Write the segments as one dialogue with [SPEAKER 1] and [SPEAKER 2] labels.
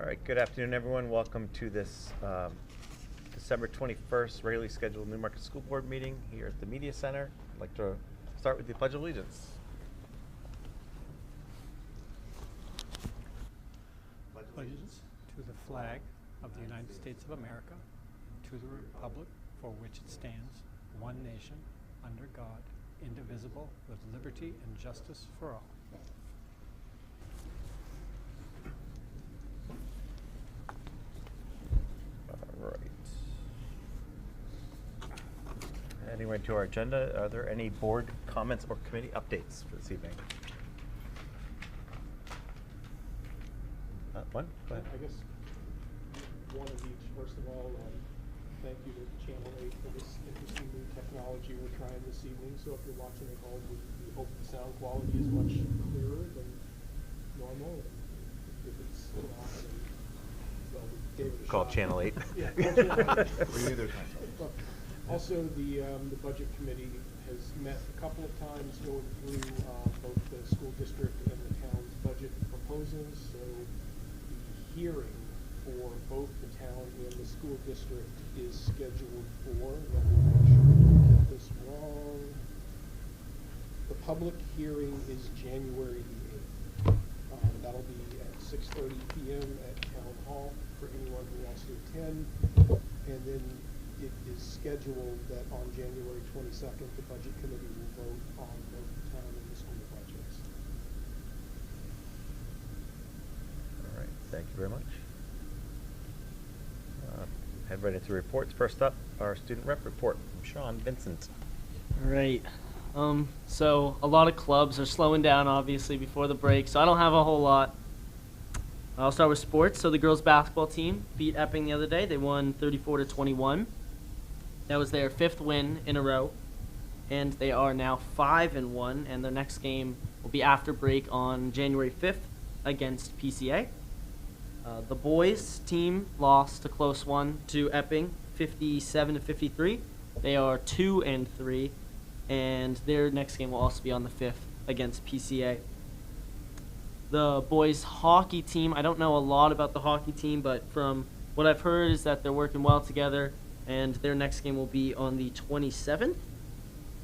[SPEAKER 1] All right, good afternoon, everyone. Welcome to this December 21st regularly scheduled Newmarket School Board meeting here at the Media Center. I'd like to start with the Pledge of Allegiance.
[SPEAKER 2] Allegiance to the flag of the United States of America, to the republic for which it stands, one nation, under God, indivisible, with liberty and justice for all.
[SPEAKER 1] All right. Heading right to our agenda, are there any board comments or committee updates for this evening? One? Go ahead.
[SPEAKER 3] I guess one of each. First of all, thank you to Channel 8 for this interesting new technology we're trying this evening. So if you're watching at home, we hope the sound quality is much clearer than normal. And if it's not, then well, we gave it a
[SPEAKER 1] Call
[SPEAKER 3] shot.
[SPEAKER 1] Channel 8.
[SPEAKER 3] Yeah, call Channel 8.
[SPEAKER 1] We knew there was time.
[SPEAKER 3] Also, the budget committee has met a couple of times going through both the school district and the town's budget proposals. So the hearing for both the town and the school district is scheduled for, let me make sure I don't get this wrong. The public hearing is January the 8th. That'll be at 6:30 p.m. at Town Hall for anyone who wants to attend. And then it is scheduled that on January 22nd, the budget committee will vote on both the town and the school budgets.
[SPEAKER 1] All right, thank you very much. Head right into reports. First up, our student rep report from Sean Vincent.
[SPEAKER 4] All right. So a lot of clubs are slowing down, obviously, before the break, so I don't have a whole lot. I'll start with sports. So the girls' basketball team beat Epping the other day. They won 34-21. That was their 5th win in a row, and they are now 5-1, and their next game will be after break on January 5th against PCA. The boys' team lost a close one to Epping, 57-53. They are 2-3, and their next game will also be on the 5th against PCA. The boys' hockey team, I don't know a lot about the hockey team, but from what I've heard is that they're working well together, and their next game will be on the 27th.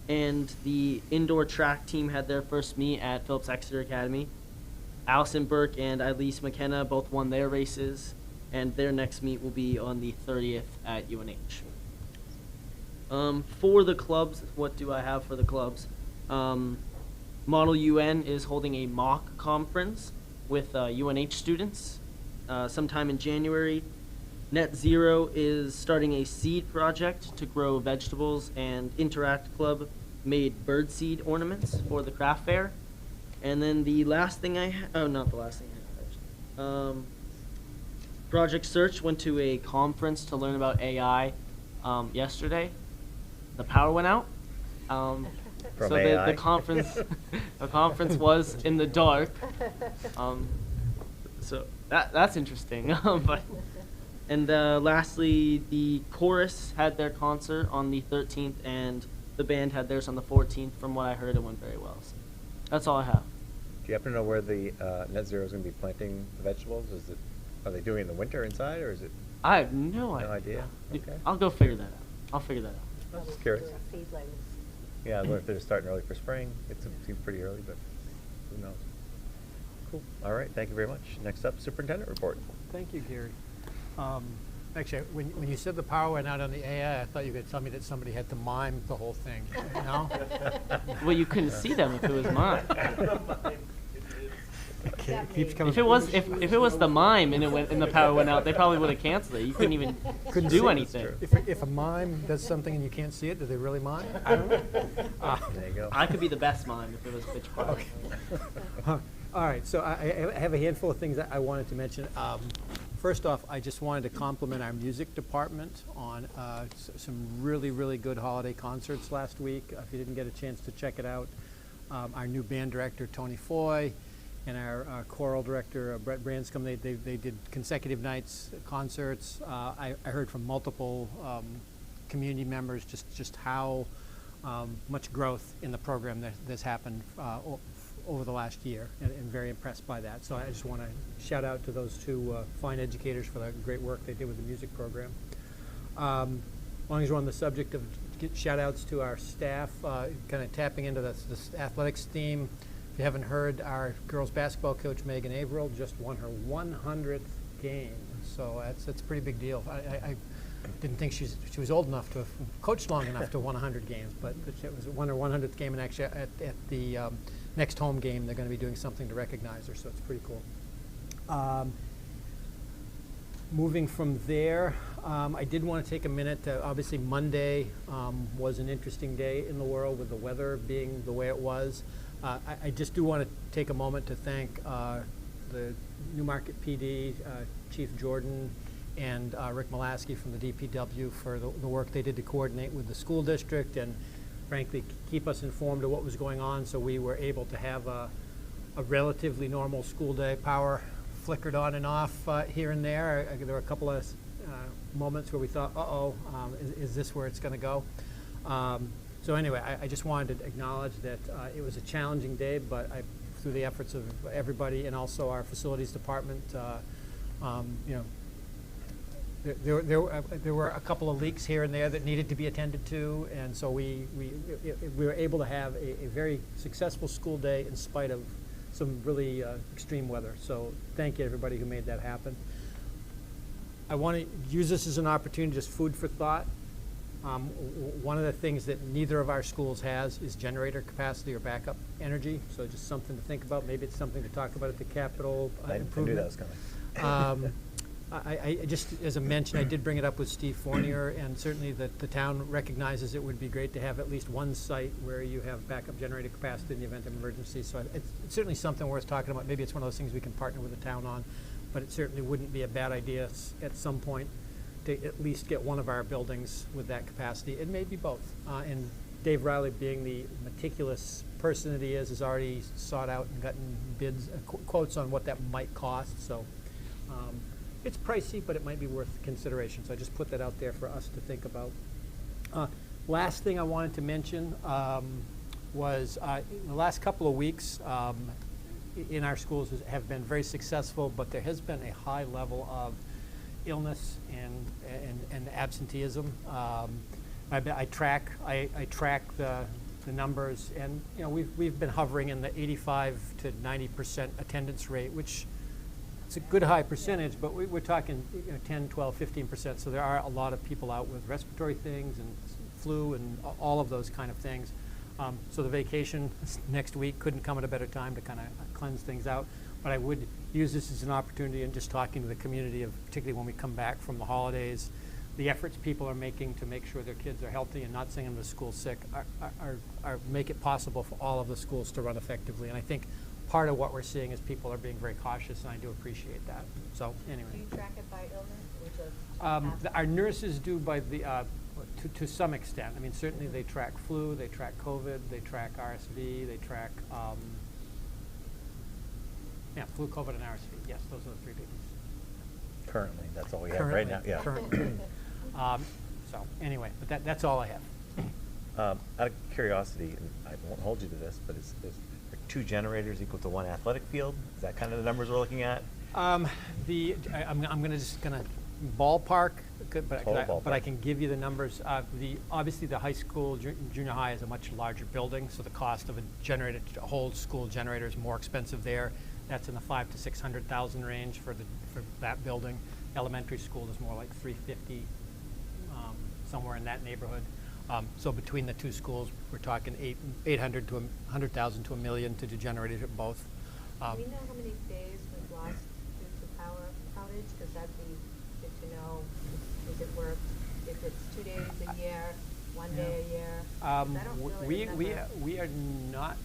[SPEAKER 4] And the indoor track team had their first meet at Phillips Exeter Academy. Allison Burke and Elise McKenna both won their races, and their next meet will be on the 30th at UNH. For the clubs, what do I have for the clubs? Model UN is holding a mock conference with UNH students sometime in January. Net Zero is starting a seed project to grow vegetables, and Interact Club made birdseed ornaments for the craft fair. And then the last thing not the last thing I have, actually. Project Search went to a conference to learn about AI yesterday. The power went out.
[SPEAKER 1] From
[SPEAKER 4] so
[SPEAKER 1] AI.
[SPEAKER 4] the conference the conference was in the dark. So that's interesting. And lastly, the chorus had their concert on the 13th, and the band had theirs on the 14th. From what I heard, it went very well. So that's all I have.
[SPEAKER 1] Do you happen to know where the Net Zero is going to be planting the vegetables? Are they doing it in the winter inside, or is it?
[SPEAKER 4] I have no idea.
[SPEAKER 1] No idea. Okay.
[SPEAKER 4] I'll go figure that out. I'll figure that out.
[SPEAKER 1] I was just curious.
[SPEAKER 5] Seedlings.
[SPEAKER 1] Yeah, I wonder if they're just starting early for spring. It seems pretty early, but who knows? Cool. All right. Thank you very much. Next up, superintendent report.
[SPEAKER 2] Thank you, Gary. Actually, when you said the power went out on the AI, I thought you were going to tell me that somebody had to mime the whole thing. No?
[SPEAKER 4] Well, you couldn't see them if it was mine.
[SPEAKER 2] Okay, it keeps coming.
[SPEAKER 4] If it was the mime and the power went out, they probably would have canceled it. You couldn't even do anything.
[SPEAKER 2] If a mime does something and you can't see it, do they really mime? I don't know.
[SPEAKER 1] There you go.
[SPEAKER 4] I could be the best mime if it was pitch quiet.
[SPEAKER 2] Okay. All right, so I have a handful of things that I wanted to mention. First off, I just wanted to compliment our music department on some really, really good holiday concerts last week. If you didn't get a chance to check it out, our new band director, Tony Foy, and our choral director, Brett Branscombe, they did consecutive nights, concerts. I heard from multiple community members just how much growth in the program that's happened over the last year, and very impressed by that. So I just want to shout out to those two fine educators for the great work they did with the music program. As long as we're on the subject of shout outs to our staff, kind of tapping into the athletics theme. If you haven't heard, our girls basketball coach Megan Averill just won her 100th game. So that's a pretty big deal. I didn't think she was old enough to have coached long enough to win 100 games, but it was won her 100th game, and actually at the next home game they're going to be doing something to recognize her, so it's pretty cool. Moving from there, I did want to take a minute to, obviously Monday was an interesting day in the world with the weather being the way it was. I just do want to take a moment to thank the Newmarket PD, Chief Jordan, and Rick Molaski from the DPW for the work they did to coordinate with the school district and frankly keep us informed of what was going on, so we were able to have a relatively normal school day. Power flickered on and off here and there. There were a couple of moments where we thought, is this where it's going to go? So anyway, I just wanted to acknowledge that it was a challenging day, but through the efforts of everybody and also our facilities department, there were a couple of leaks here and there that needed to be attended to, and so we were able to have a very successful school day in spite of some really extreme weather. So thank you everybody who made that happen. I want to use this as an opportunity, just food for thought. One of the things that neither of our schools has is generator capacity or backup energy, so just something to think about. Maybe it's something to talk about at the capital improvement.
[SPEAKER 1] I knew that was coming.
[SPEAKER 2] I just, as a mention, I did bring it up with Steve Fournier, and certainly the town recognizes it would be great to have at least one site where you have backup generator capacity in the event of emergency. So it's certainly something worth talking about. Maybe it's one of those things we can partner with the town on, but it certainly wouldn't be a bad idea at some point to at least get one of our buildings with that capacity. It may be both. And Dave Riley, being the meticulous person that he is, has already sought out and gotten bids, quotes on what that might cost. So it's pricey, but it might be worth consideration. So I just put that out there for us to think about. Last thing I wanted to mention was in the last couple of weeks in our schools have been very successful, but there has been a high level of illness and absenteeism. I track the numbers, and we've been hovering in the 85 to 90% attendance rate, which it's a good high percentage, but we're talking 10, 12, 15%. So there are a lot of people out with respiratory things and flu and all of those kind of things. So the vacation next week couldn't come at a better time to kind of cleanse things out. But I would use this as an opportunity and just talking to the community of, particularly when we come back from the holidays, the efforts people are making to make sure their kids are healthy and not sending them to school sick are make it possible for all of the schools to run effectively. And I think part of what we're seeing is people are being very cautious, and I do appreciate that. So anyway.
[SPEAKER 5] Do you track it by illness or just
[SPEAKER 2] our nurses do by the to some extent. I mean, certainly they track flu, they track COVID, they track RSV, they track flu, COVID, and RSV. Yes, those are the three biggies.
[SPEAKER 1] Currently, that's all we have right now. Yeah.
[SPEAKER 2] Currently. So anyway, but that's all I have.
[SPEAKER 1] Out of curiosity, and I won't hold you to this, but is 2 generators equal to 1 athletic field? Is that kind of the numbers we're looking at?
[SPEAKER 2] I'm gonna ballpark, but I can give you the numbers. Obviously the high school, junior high is a much larger building, so the cost of a whole school generator is more expensive there. That's in the $500,000 to $600,000 range for that building. Elementary school is more like $350,000, somewhere in that neighborhood. So between the two schools, we're talking $800,000 to $100,000 to $1 million to do generators at both.
[SPEAKER 5] do we know how many days we've lost due to power outage? Because that'd be good to know. Is it worth if it's 2 days a year, 1 day a year? 'Cause I don't really remember.
[SPEAKER 2] We are not.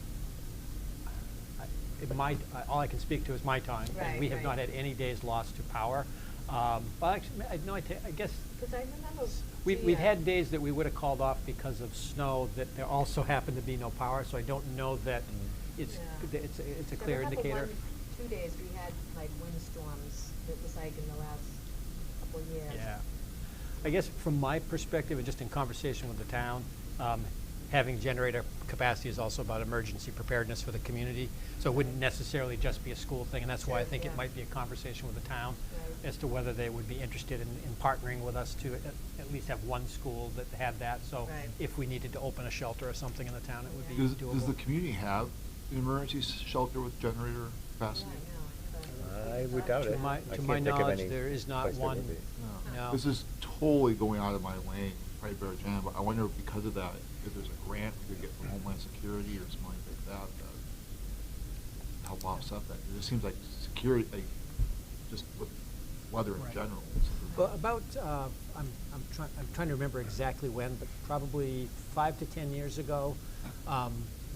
[SPEAKER 2] All I can speak to is my time, and we have not had any days lost to power. Well, actually, I guess
[SPEAKER 5] Because I remember
[SPEAKER 2] we've had days that we would have called off because of snow that there also happened to be no power. So I don't know that it's a clear indicator.
[SPEAKER 5] 2 days we had like windstorms. It was like in the last couple of years.
[SPEAKER 2] Yeah. I guess from my perspective, and just in conversation with the town, having generator capacity is also about emergency preparedness for the community. So it wouldn't necessarily just be a school thing, and that's why I think it might be a conversation with the town as to whether they would be interested in partnering with us to at least have one school that had that. So if we needed to open a shelter or something in the town, it would be doable.
[SPEAKER 6] Does the community have an emergency shelter with generator capacity?
[SPEAKER 1] I would doubt it.
[SPEAKER 2] To my
[SPEAKER 1] I can't think of
[SPEAKER 2] knowledge,
[SPEAKER 1] any
[SPEAKER 2] there is not
[SPEAKER 1] place that
[SPEAKER 2] one.
[SPEAKER 1] would be.
[SPEAKER 2] No.
[SPEAKER 6] This is totally going out of my lane, probably better jam, but I wonder if because of that, if there's a grant we could get from Homeland Security or something like that, that help offset that. It just seems like security, like, just with weather in
[SPEAKER 2] Right.
[SPEAKER 6] general.
[SPEAKER 2] Well, about, I'm trying to remember exactly when, but probably 5 to 10 years ago,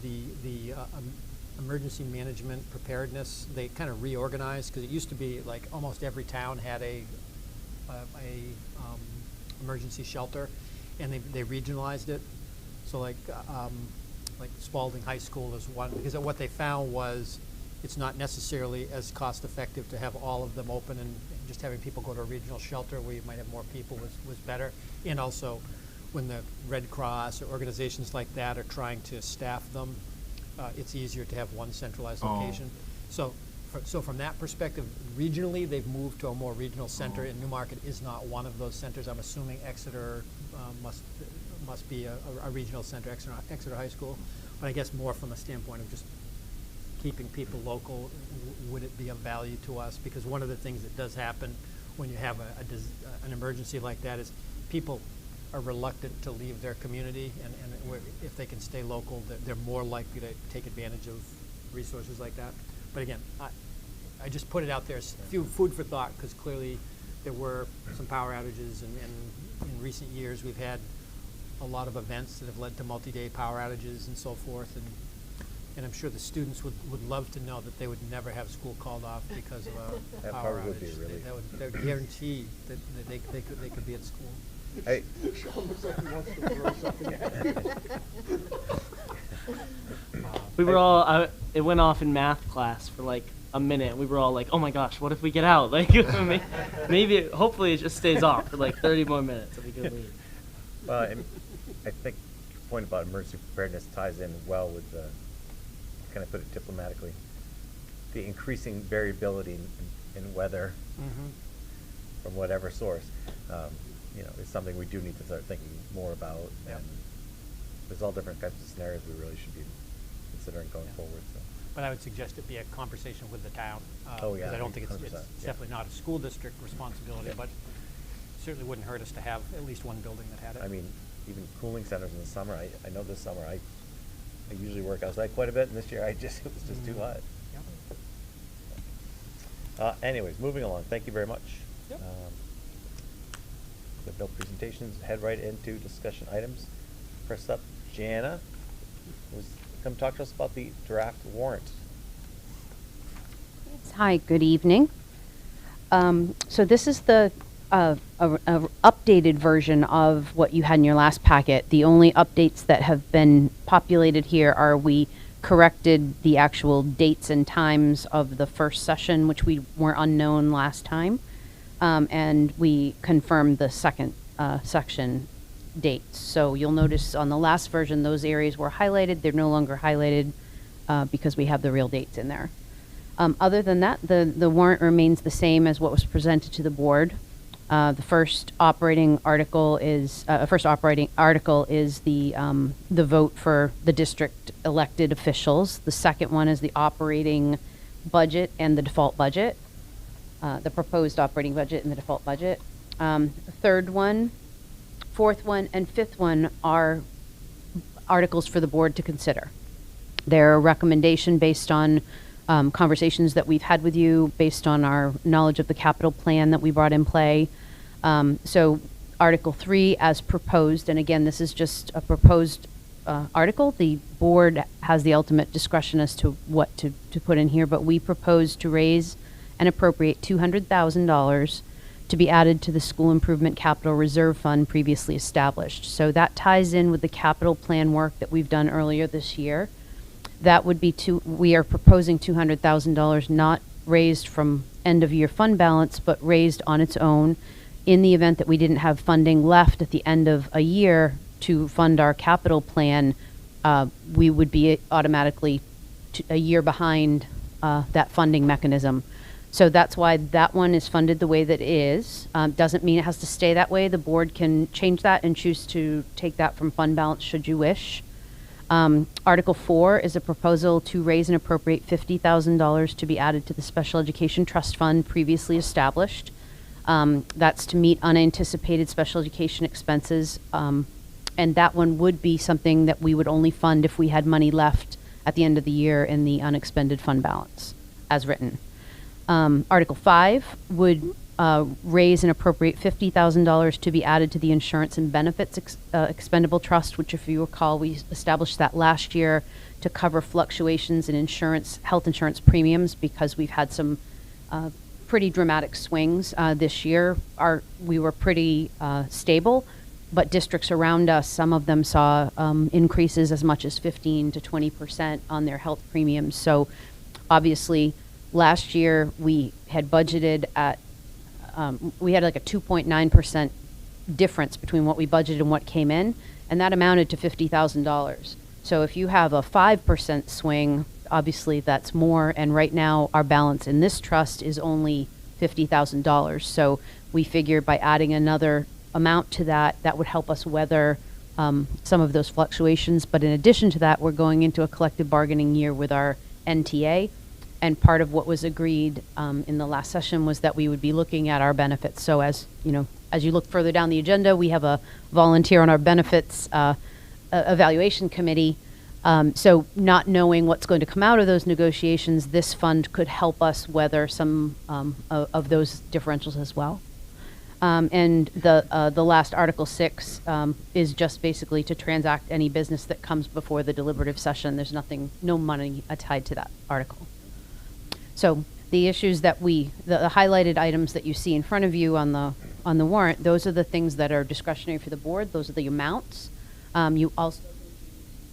[SPEAKER 2] the emergency management preparedness, they kind of reorganized, because it used to be like almost every town had a emergency shelter, and they regionalized it. So like Spalding High School is one, because what they found was it's not necessarily as cost effective to have all of them open, and just having people go to a regional shelter where you might have more people was better. And also when the Red Cross or organizations like that are trying to staff them, it's easier to have one centralized location. So from that perspective, regionally, they've moved to a more regional center, and Newmarket is not one of those centers. I'm assuming Exeter must be a regional center, Exeter High School. But I guess more from a standpoint of just keeping people local, would it be of value to us? Because one of the things that does happen when you have an emergency like that is people are reluctant to leave their community, and if they can stay local, they're more likely to take advantage of resources like that. But again, I just put it out there as food for thought, because clearly there were some power outages, and in recent years we've had a lot of events that have led to multi-day power outages and so forth, and I'm sure the students would love to know that they would never have school called off because of a
[SPEAKER 1] That
[SPEAKER 2] power
[SPEAKER 1] probably would be
[SPEAKER 2] outage.
[SPEAKER 1] really-
[SPEAKER 2] That would guarantee that they could be at school.
[SPEAKER 1] Hey.
[SPEAKER 3] Sean looks like he wants to throw something at you.
[SPEAKER 4] We were all, it went off in math class for like a minute. We were all like, oh my gosh, what if we get out? Like, maybe, hopefully it just stays off for like 30 more minutes and we can leave.
[SPEAKER 1] Well, and I think your point about emergency preparedness ties in well with the, can I put it diplomatically, the increasing variability in weather from whatever source, is something we do need to start thinking more about.
[SPEAKER 2] Yep.
[SPEAKER 1] And there's all different types of scenarios we really should be considering going forward. So.
[SPEAKER 2] But I would suggest it be a conversation with the town.
[SPEAKER 1] Oh, yeah,
[SPEAKER 2] Because I don't think it's
[SPEAKER 1] 100%, yeah.
[SPEAKER 2] definitely not a school district responsibility,
[SPEAKER 1] Yeah.
[SPEAKER 2] but certainly wouldn't hurt us to have at least one building that had it.
[SPEAKER 1] I mean, even cooling centers in the summer, I know this summer I usually work outside quite a bit, and this year it was just too hot.
[SPEAKER 2] Yep.
[SPEAKER 1] Anyways, moving along. Thank you very much.
[SPEAKER 2] Yep.
[SPEAKER 1] With no presentations, head right into discussion items. First up, Jana, come talk to us about the draft warrant.
[SPEAKER 7] Hi, good evening. So this is the a updated version of what you had in your last packet. The only updates that have been populated here are we corrected the actual dates and times of the first session, which we were unknown last time, and we confirmed the second section dates. So you'll notice on the last version, those areas were highlighted. They're no longer highlighted because we have the real dates in there. Other than that, the warrant remains the same as what was presented to the board. The first operating article is the vote for the district elected officials. The second one is the operating budget and the default budget, the proposed operating budget and the default budget. The third one, fourth one, and fifth one are articles for the board to consider. They're a recommendation based on conversations that we've had with you, based on our knowledge of the capital plan that we brought in play. So Article 3 as proposed, and again, this is just a proposed article. The board has the ultimate discretion as to what to put in here, but we propose to raise and appropriate $200,000 to be added to the School Improvement Capital Reserve Fund previously established. So that ties in with the capital plan work that we've done earlier this year. That would be we are proposing $200,000 not raised from end of year fund balance, but raised on its own in the event that we didn't have funding left at the end of a year to fund our capital plan, we would be automatically a year behind that funding mechanism. So that's why that one is funded the way that it is. Doesn't mean it has to stay that way. The board can change that and choose to take that from fund balance should you wish. Article 4 is a proposal to raise and appropriate $50,000 to be added to the Special Education Trust Fund previously established. That's to meet unanticipated special education expenses. And that one would be something that we would only fund if we had money left at the end of the year in the unexpended fund balance, as written. Article 5 would raise and appropriate $50,000 to be added to the Insurance and Benefits Expendable Trust, which, if you recall, we established that last year to cover fluctuations in health insurance premiums, because we've had some pretty dramatic swings this year. We were pretty stable, but districts around us, some of them saw increases as much as 15 to 20% on their health premiums. So obviously, last year we had budgeted at, we had like a 2.9% difference between what we budgeted and what came in, and that amounted to $50,000. So if you have a 5% swing, obviously that's more, and right now our balance in this trust is only $50,000. So we figured by adding another amount to that, that would help us weather some of those fluctuations. But in addition to that, we're going into a collective bargaining year with our NTA, and part of what was agreed in the last session was that we would be looking at our benefits. So as you know, as you look further down the agenda, we have a volunteer on our benefits evaluation committee. So not knowing what's going to come out of those negotiations, this fund could help us weather some of those differentials as well. And the last Article 6 is just basically to transact any business that comes before the deliberative session. There's no money tied to that article. So the issues that the highlighted items that you see in front of you on the warrant, those are the things that are discretionary for the board. Those are the amounts. You also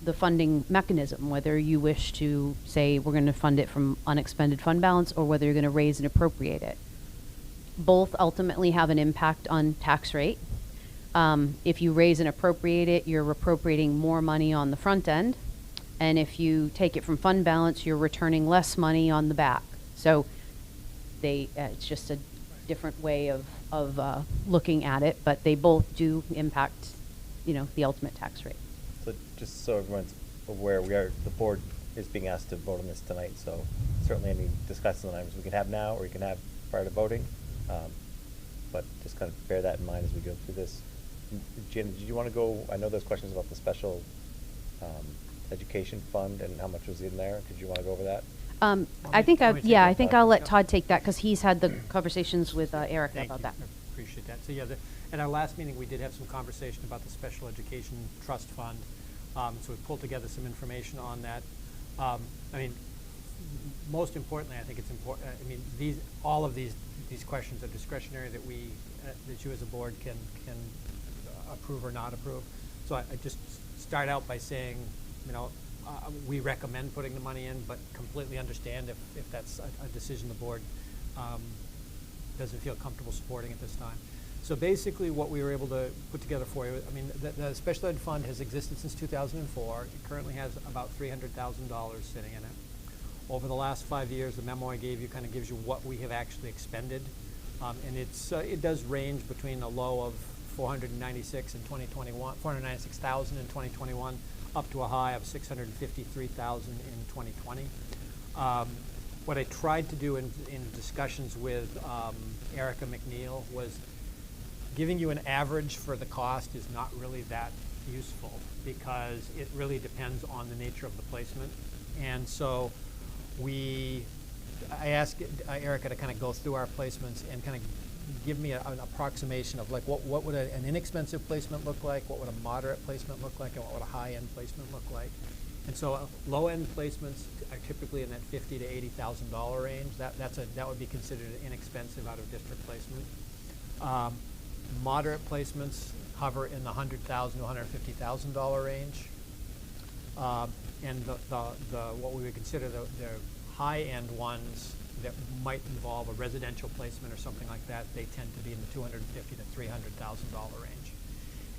[SPEAKER 7] the funding mechanism, whether you wish to say we're going to fund it from unexpended fund balance or whether you're going to raise and appropriate it. Both ultimately have an impact on tax rate. If you raise and appropriate it, you're appropriating more money on the front end. And if you take it from fund balance, you're returning less money on the back. So it's just a different way of looking at it, but they both do impact, the ultimate tax rate.
[SPEAKER 1] So just so everyone's aware, the board is being asked to vote on this tonight, so certainly any discussion items we can have now or you can have prior to voting. But just kind of bear that in mind as we go through this. Jen, did you want to go, I know there's questions about the special education fund and how much was in there. Did you want to go over that?
[SPEAKER 2] I think I'll
[SPEAKER 1] Todd?
[SPEAKER 2] let
[SPEAKER 7] Todd take that because he's had the conversations with Erica
[SPEAKER 2] Thank
[SPEAKER 7] about
[SPEAKER 2] you.
[SPEAKER 7] that.
[SPEAKER 2] I appreciate that. So yeah, at our last meeting, we did have some conversation about the Special Education Trust Fund. So we pulled together some information on that. Most importantly, I think it's important. All of these questions are discretionary that that you as a board can approve or not approve. So I just start out by saying, we recommend putting the money in, but completely understand if that's a decision the board doesn't feel comfortable supporting at this time. So basically what we were able to put together for you, the Special Ed Fund has existed since 2004. It currently has about $300,000 sitting in it. Over the last 5 years, the memo I gave you kind of gives you what we have actually expended. And it does range between a low of $496,000 in 2021, up to a high of $653,000 in 2020. What I tried to do in discussions with Erica McNeil was giving you an average for the cost is not really that useful because it really depends on the nature of the placement. And so I asked Erica to kind of go through our placements and kind of give me an approximation of like what would an inexpensive placement look like, what would a moderate placement look like, and what would a high-end placement look like. And so low-end placements are typically in that $50,000 to $80,000 range. That would be considered an inexpensive out-of-district placement. Moderate placements hover in the $100,000 to $150,000 range. And what we would consider the high-end ones that might involve a residential placement or something like that, they tend to be in the $250,000 to $300,000 range.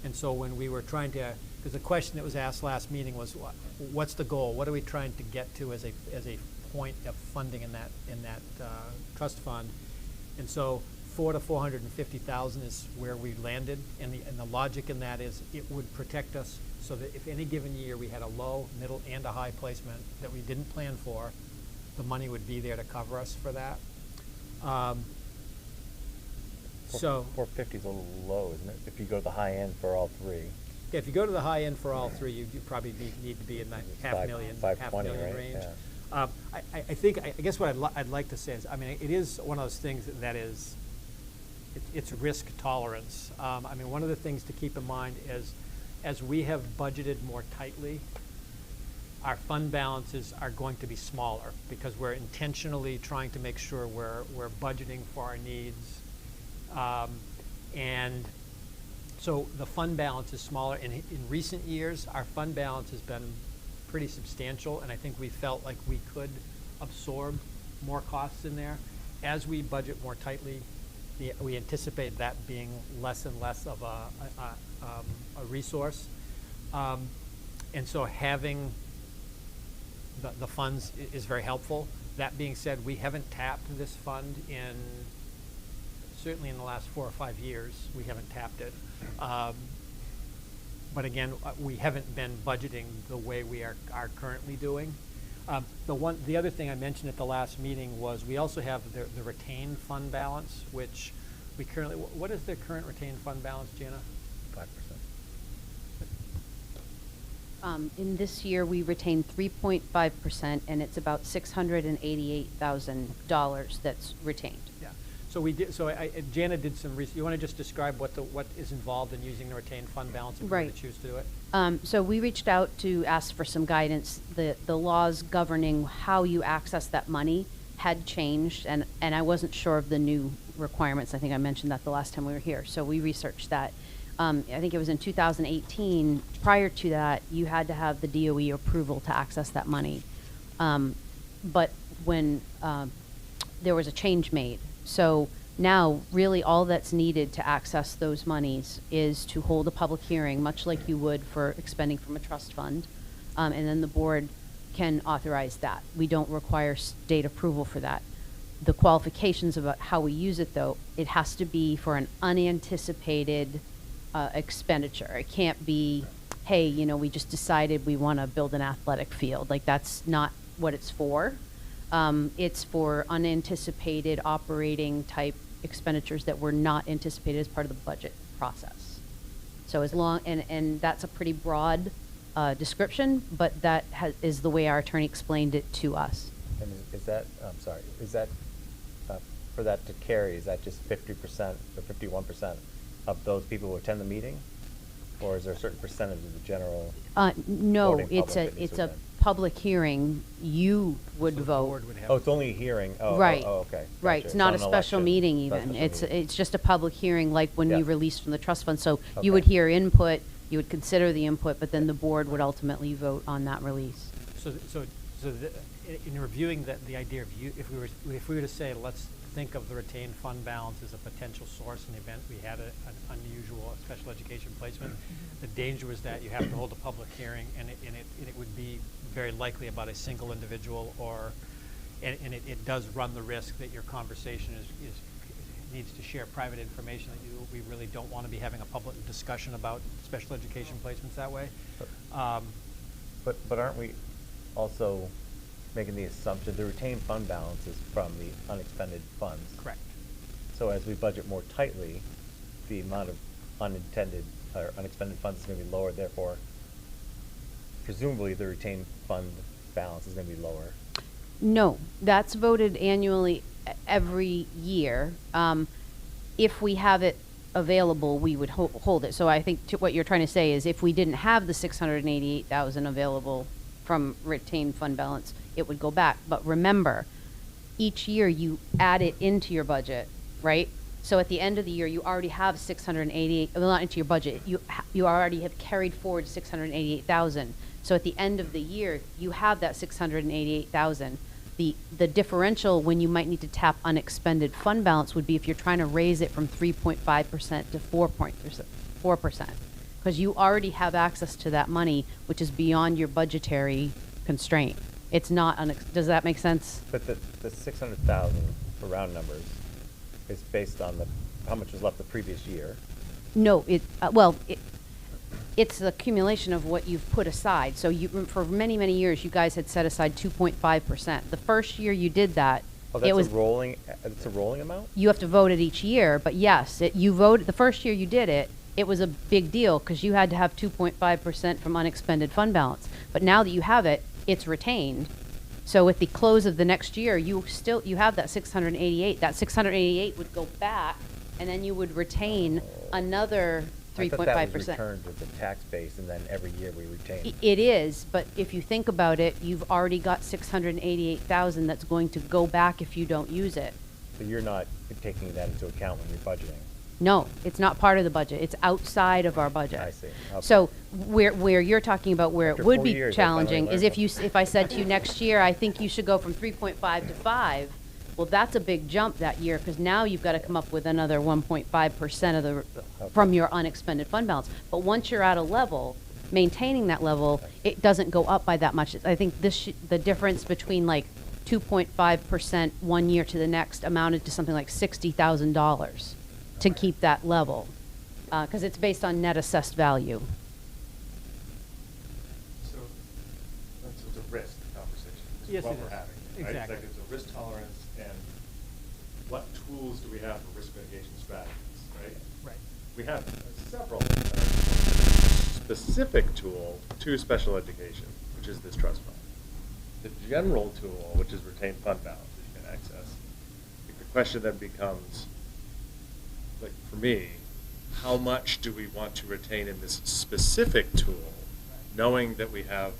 [SPEAKER 2] And so when we were trying to, because the question that was asked last meeting was, what's the goal? What are we trying to get to as a point of funding in that trust fund? And so 400 to 450,000 is where we landed, and the logic in that is it would protect us so that if any given year we had a low, middle, and a high placement that we didn't plan for, the money would be there to cover us for that. So
[SPEAKER 1] 450 is a little low, isn't it? If you go to the high end for all three.
[SPEAKER 2] yeah, if you go to the high end for all three, you probably need to be in that half million
[SPEAKER 1] 520, right?
[SPEAKER 2] range.
[SPEAKER 1] Yeah.
[SPEAKER 2] I guess what I'd like to say is, I mean, it is one of those things that is, it's risk tolerance. I mean, one of the things to keep in mind is, as we have budgeted more tightly, our fund balances are going to be smaller because we're intentionally trying to make sure we're budgeting for our needs. And so the fund balance is smaller. In recent years, our fund balance has been pretty substantial, and I think we felt like we could absorb more costs in there. As we budget more tightly, we anticipate that being less and less of a resource. And so having the funds is very helpful. That being said, we haven't tapped this fund certainly in the last 4 or 5 years, we haven't tapped it. But again, we haven't been budgeting the way we are currently doing. The other thing I mentioned at the last meeting was we also have the retained fund balance, which we currently, what is the current retained fund balance, Jana?
[SPEAKER 1] 5%.
[SPEAKER 7] In this year, we retained 3.5%, and it's about $688,000 that's retained.
[SPEAKER 2] Yeah. So we did. So Jana did some research. You want to just describe what is involved in using the retained fund balance if we were to choose to do it?
[SPEAKER 7] So we reached out to ask for some guidance. The laws governing how you access that money had changed, and I wasn't sure of the new requirements. I think I mentioned that the last time we were here. So we researched that. I think it was in 2018. Prior to that, you had to have the DOE approval to access that money. But when there was a change made, so now really all that's needed to access those monies is to hold a public hearing, much like you would for expending from a trust fund, and then the board can authorize that. We don't require state approval for that. The qualifications about how we use it, though, it has to be for an unanticipated expenditure. It can't be, hey, you know, we just decided we want to build an athletic field. Like, that's not what it's for. It's for unanticipated operating type expenditures that were not anticipated as part of the budget process. So as long, and that's a pretty broad description, but that is the way our attorney explained it to us.
[SPEAKER 1] And is that, I'm sorry, is that, for that to carry, is that just 50% or 51% of those people who attend the meeting? Or is there a certain percentage of the general
[SPEAKER 7] No,
[SPEAKER 1] voting
[SPEAKER 7] it's
[SPEAKER 1] public that needs
[SPEAKER 7] a
[SPEAKER 1] to attend?
[SPEAKER 7] public hearing. You would
[SPEAKER 2] So the
[SPEAKER 7] vote.
[SPEAKER 2] board would have
[SPEAKER 1] Oh, it's only a hearing? Oh,
[SPEAKER 7] Right.
[SPEAKER 1] Oh, okay.
[SPEAKER 7] Right,
[SPEAKER 1] Gotcha.
[SPEAKER 7] it's not a
[SPEAKER 1] an
[SPEAKER 7] special
[SPEAKER 1] election.
[SPEAKER 7] meeting
[SPEAKER 1] It's not a
[SPEAKER 7] even.
[SPEAKER 1] special meeting.
[SPEAKER 7] It's just a public hearing, like when
[SPEAKER 1] Yeah.
[SPEAKER 7] you release from the trust fund. So you
[SPEAKER 1] Okay.
[SPEAKER 7] would hear input, you would consider the input, but then the board would ultimately vote on that release.
[SPEAKER 2] In reviewing the idea of if we were to say, let's think of the retained fund balance as a potential source in the event we had an unusual special education placement, the danger was that you have to hold a public hearing, and it would be very likely about a single individual, and it does run the risk that your conversation needs to share private information that we really don't want to be having a public discussion about special education placements that way.
[SPEAKER 1] But aren't we also making the assumption the retained fund balance is from the unexpended funds?
[SPEAKER 2] Correct.
[SPEAKER 1] So as we budget more tightly, the amount of unintended or unexpended funds is going to be lower, therefore presumably the retained fund balance is going to be lower.
[SPEAKER 7] No, that's voted annually every year. If we have it available, we would hold it. So I think what you're trying to say is if we didn't have the 688,000 available from retained fund balance, it would go back. But remember, each year you add it into your budget, right? So at the end of the year, you already have 688, well, not into your budget, you already have carried forward 688,000. So at the end of the year, you have that 688,000. The differential when you might need to tap unexpended fund balance would be if you're trying to raise it from 3.5% to 4%. because you already have access to that money, which is beyond your budgetary constraint. It's not, does that make sense?
[SPEAKER 1] But the 600,000 for round numbers is based on how much was left the previous year.
[SPEAKER 7] No, it's the accumulation of what you've put aside. So for many, many years, you guys had set aside 2.5%. The first year you did that,
[SPEAKER 1] Oh,
[SPEAKER 7] it was
[SPEAKER 1] it's a rolling amount?
[SPEAKER 7] you have to vote it each year, but yes, you voted the first year you did it. It was a big deal because you had to have 2.5% from unexpended fund balance. But now that you have it, it's retained. So at the close of the next year, you have that 688. That 688 would go back, and then you would retain another 3.5%.
[SPEAKER 1] I thought that was returned with the tax base, and then every year we retain.
[SPEAKER 7] It is, but if you think about it, you've already got 688,000 that's going to go back if you don't use it.
[SPEAKER 1] So you're not taking that into account when you're budgeting?
[SPEAKER 7] No, it's not part of the budget. It's outside of our budget.
[SPEAKER 1] I see. Okay.
[SPEAKER 7] So where you're talking about where
[SPEAKER 1] After
[SPEAKER 7] it would
[SPEAKER 1] 4
[SPEAKER 7] be
[SPEAKER 1] years, I
[SPEAKER 7] challenging
[SPEAKER 1] finally
[SPEAKER 7] is
[SPEAKER 1] learned
[SPEAKER 7] if I said to you next year, I think you should go from 3.5 to 5. Well, that's a big jump that year because now you've got to come up with another 1.5% of the from your unexpended fund balance. But once you're at a level, maintaining that level, it doesn't go up by that much. I think the difference between like 2.5% one year to the next amounted to something like $60,000 to keep that level because it's based on net assessed value.
[SPEAKER 8] So it's a risk conversation. This
[SPEAKER 2] Yes,
[SPEAKER 8] is what
[SPEAKER 2] it
[SPEAKER 8] we're
[SPEAKER 2] is.
[SPEAKER 8] having. Right?
[SPEAKER 2] Exactly.
[SPEAKER 8] It's like it's a risk tolerance and what tools do we have for risk mitigation strategies, right?
[SPEAKER 2] Right.
[SPEAKER 8] We have several specific tool to special education, which is this trust fund. The general tool, which is retained fund balance that you can access. I think the question then becomes, like for me, how much do we want to retain in this specific tool, knowing that we have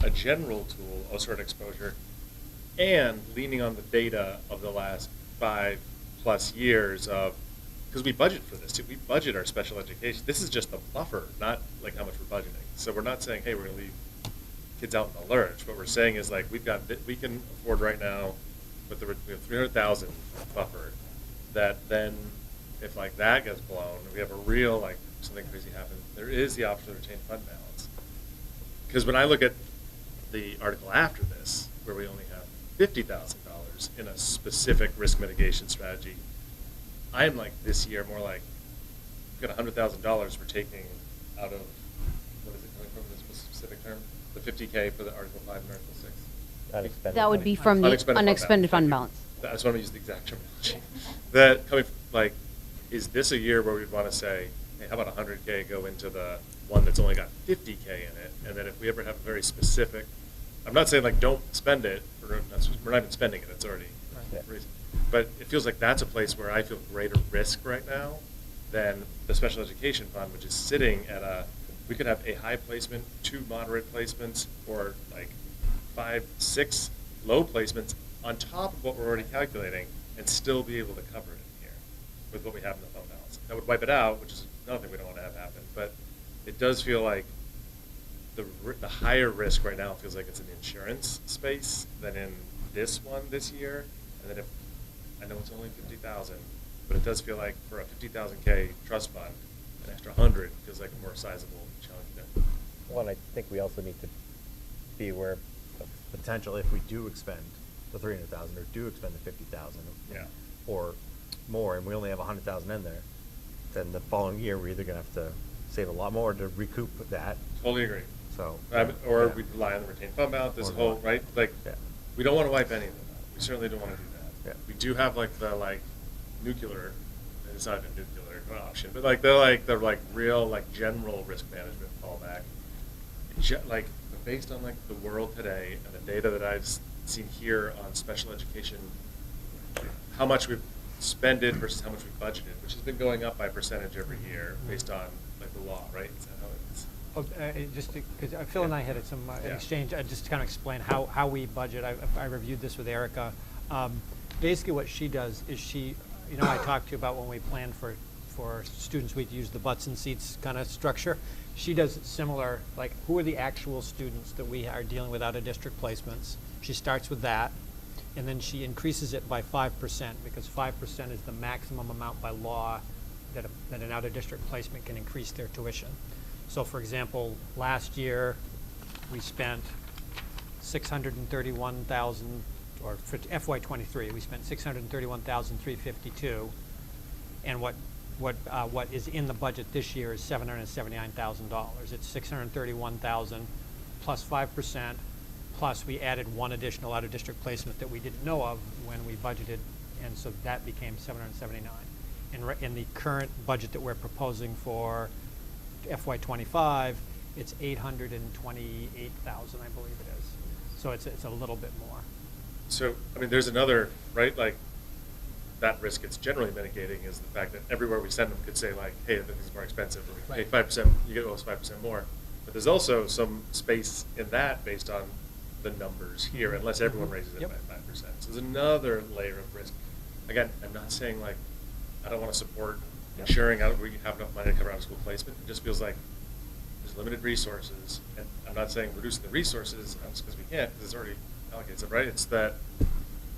[SPEAKER 8] a general tool, a certain exposure, and leaning on the data of the last 5+ years of, because we budget for this too. We budget our special education. This is just the buffer, not like how much we're budgeting. So we're not saying, hey, we're going to leave kids out in the lurch. What we're saying is like we can afford right now, we have 300,000 buffer. That then, if like that gets blown, we have a real like something crazy happens. There is the option to retain fund balance. Because when I look at the article after this, where we only have $50,000 in a specific risk mitigation strategy, I am like this year more like we've got $100,000 we're taking out of, what is it coming from, this specific term? The 50K for the Article 5 and Article 6.
[SPEAKER 1] Unexpended
[SPEAKER 7] That would
[SPEAKER 1] money.
[SPEAKER 7] be from the unexpended fund
[SPEAKER 8] Thank you.
[SPEAKER 7] balance.
[SPEAKER 8] I just want to use the exact terminology. That coming like, is this a year where we'd want to say, hey, how about 100K go into the one that's only got 50K in it, and then if we ever have a very specific, I'm not saying like don't spend it, we're not even spending it, it's already raised. But it feels like that's a place where I feel greater risk right now than the special education fund, which is sitting at we could have a high placement, 2 moderate placements, or like 5, 6 low placements on top of what we're already calculating and still be able to cover it in here with what we have in the fund balance. That would wipe it out, which is another thing we don't want to have happen. But it does feel like the higher risk right now feels like it's in the insurance space than in this one this year. And then if I know it's only 50,000, but it does feel like for a 50,000K trust fund, an extra 100 feels like a more sizable chunk.
[SPEAKER 1] Well, and I think we also need to be aware of potential if we do expend the 300,000 or do expend the 50,000,
[SPEAKER 8] Yeah.
[SPEAKER 1] or more, and we only have 100,000 in there. Then the following year we're either going to have to save a lot more to recoup that.
[SPEAKER 8] Totally agree.
[SPEAKER 1] So,
[SPEAKER 8] Or
[SPEAKER 1] yeah.
[SPEAKER 8] we rely on the retained fund balance. There's
[SPEAKER 1] Or
[SPEAKER 8] a whole
[SPEAKER 1] not.
[SPEAKER 8] right. Like
[SPEAKER 1] Yeah.
[SPEAKER 8] we don't want to wipe any of them out. We certainly don't want to do that.
[SPEAKER 1] Yeah.
[SPEAKER 8] We do have like the nuclear. It's not a nuclear option, but the real general risk management fallback. Based on the world today and the data that I've seen here on special education, how much we've spended versus how much we budgeted, which has been going up by percentage every year based on the law, right? Is that how it is?
[SPEAKER 2] Just because Phil and I had some
[SPEAKER 8] Yeah.
[SPEAKER 2] exchange, just to kind of explain how we budget. I reviewed this with Erica. Basically, what she does is I talked to you about when we plan for students, we'd use the butts and seats kind of structure. She does similar, who are the actual students that we are dealing with out of district placements. She starts with that, and then she increases it by 5%, because 5% is the maximum amount by law that an out of district placement can increase their tuition. So for example, last year, we spent 631,000, or for FY '23, we spent 631,352, and what is in the budget this year is $779,000. It's 631,000 plus 5%, plus we added one additional out-of-district placement that we didn't know of when we budgeted, and so that became 779. In the current budget that we're proposing for FY '25, it's 828,000, I believe it is. So it's a little bit more.
[SPEAKER 8] So, I mean, there's another, right, like, that risk it's generally mitigating is the fact that everywhere we send them could say, like, hey, this is more expensive, or hey, 5%, you get almost 5% more. But there's also some space in that based on the numbers here, unless everyone raises it
[SPEAKER 2] Yep.
[SPEAKER 8] by 5%. So there's another layer of risk. Again, I'm not saying, like, I don't want to support ensuring we have enough money to cover out of school placement. It just feels like there's limited resources, and I'm not saying reducing the resources because we can't, because it's already allocated, right? It's that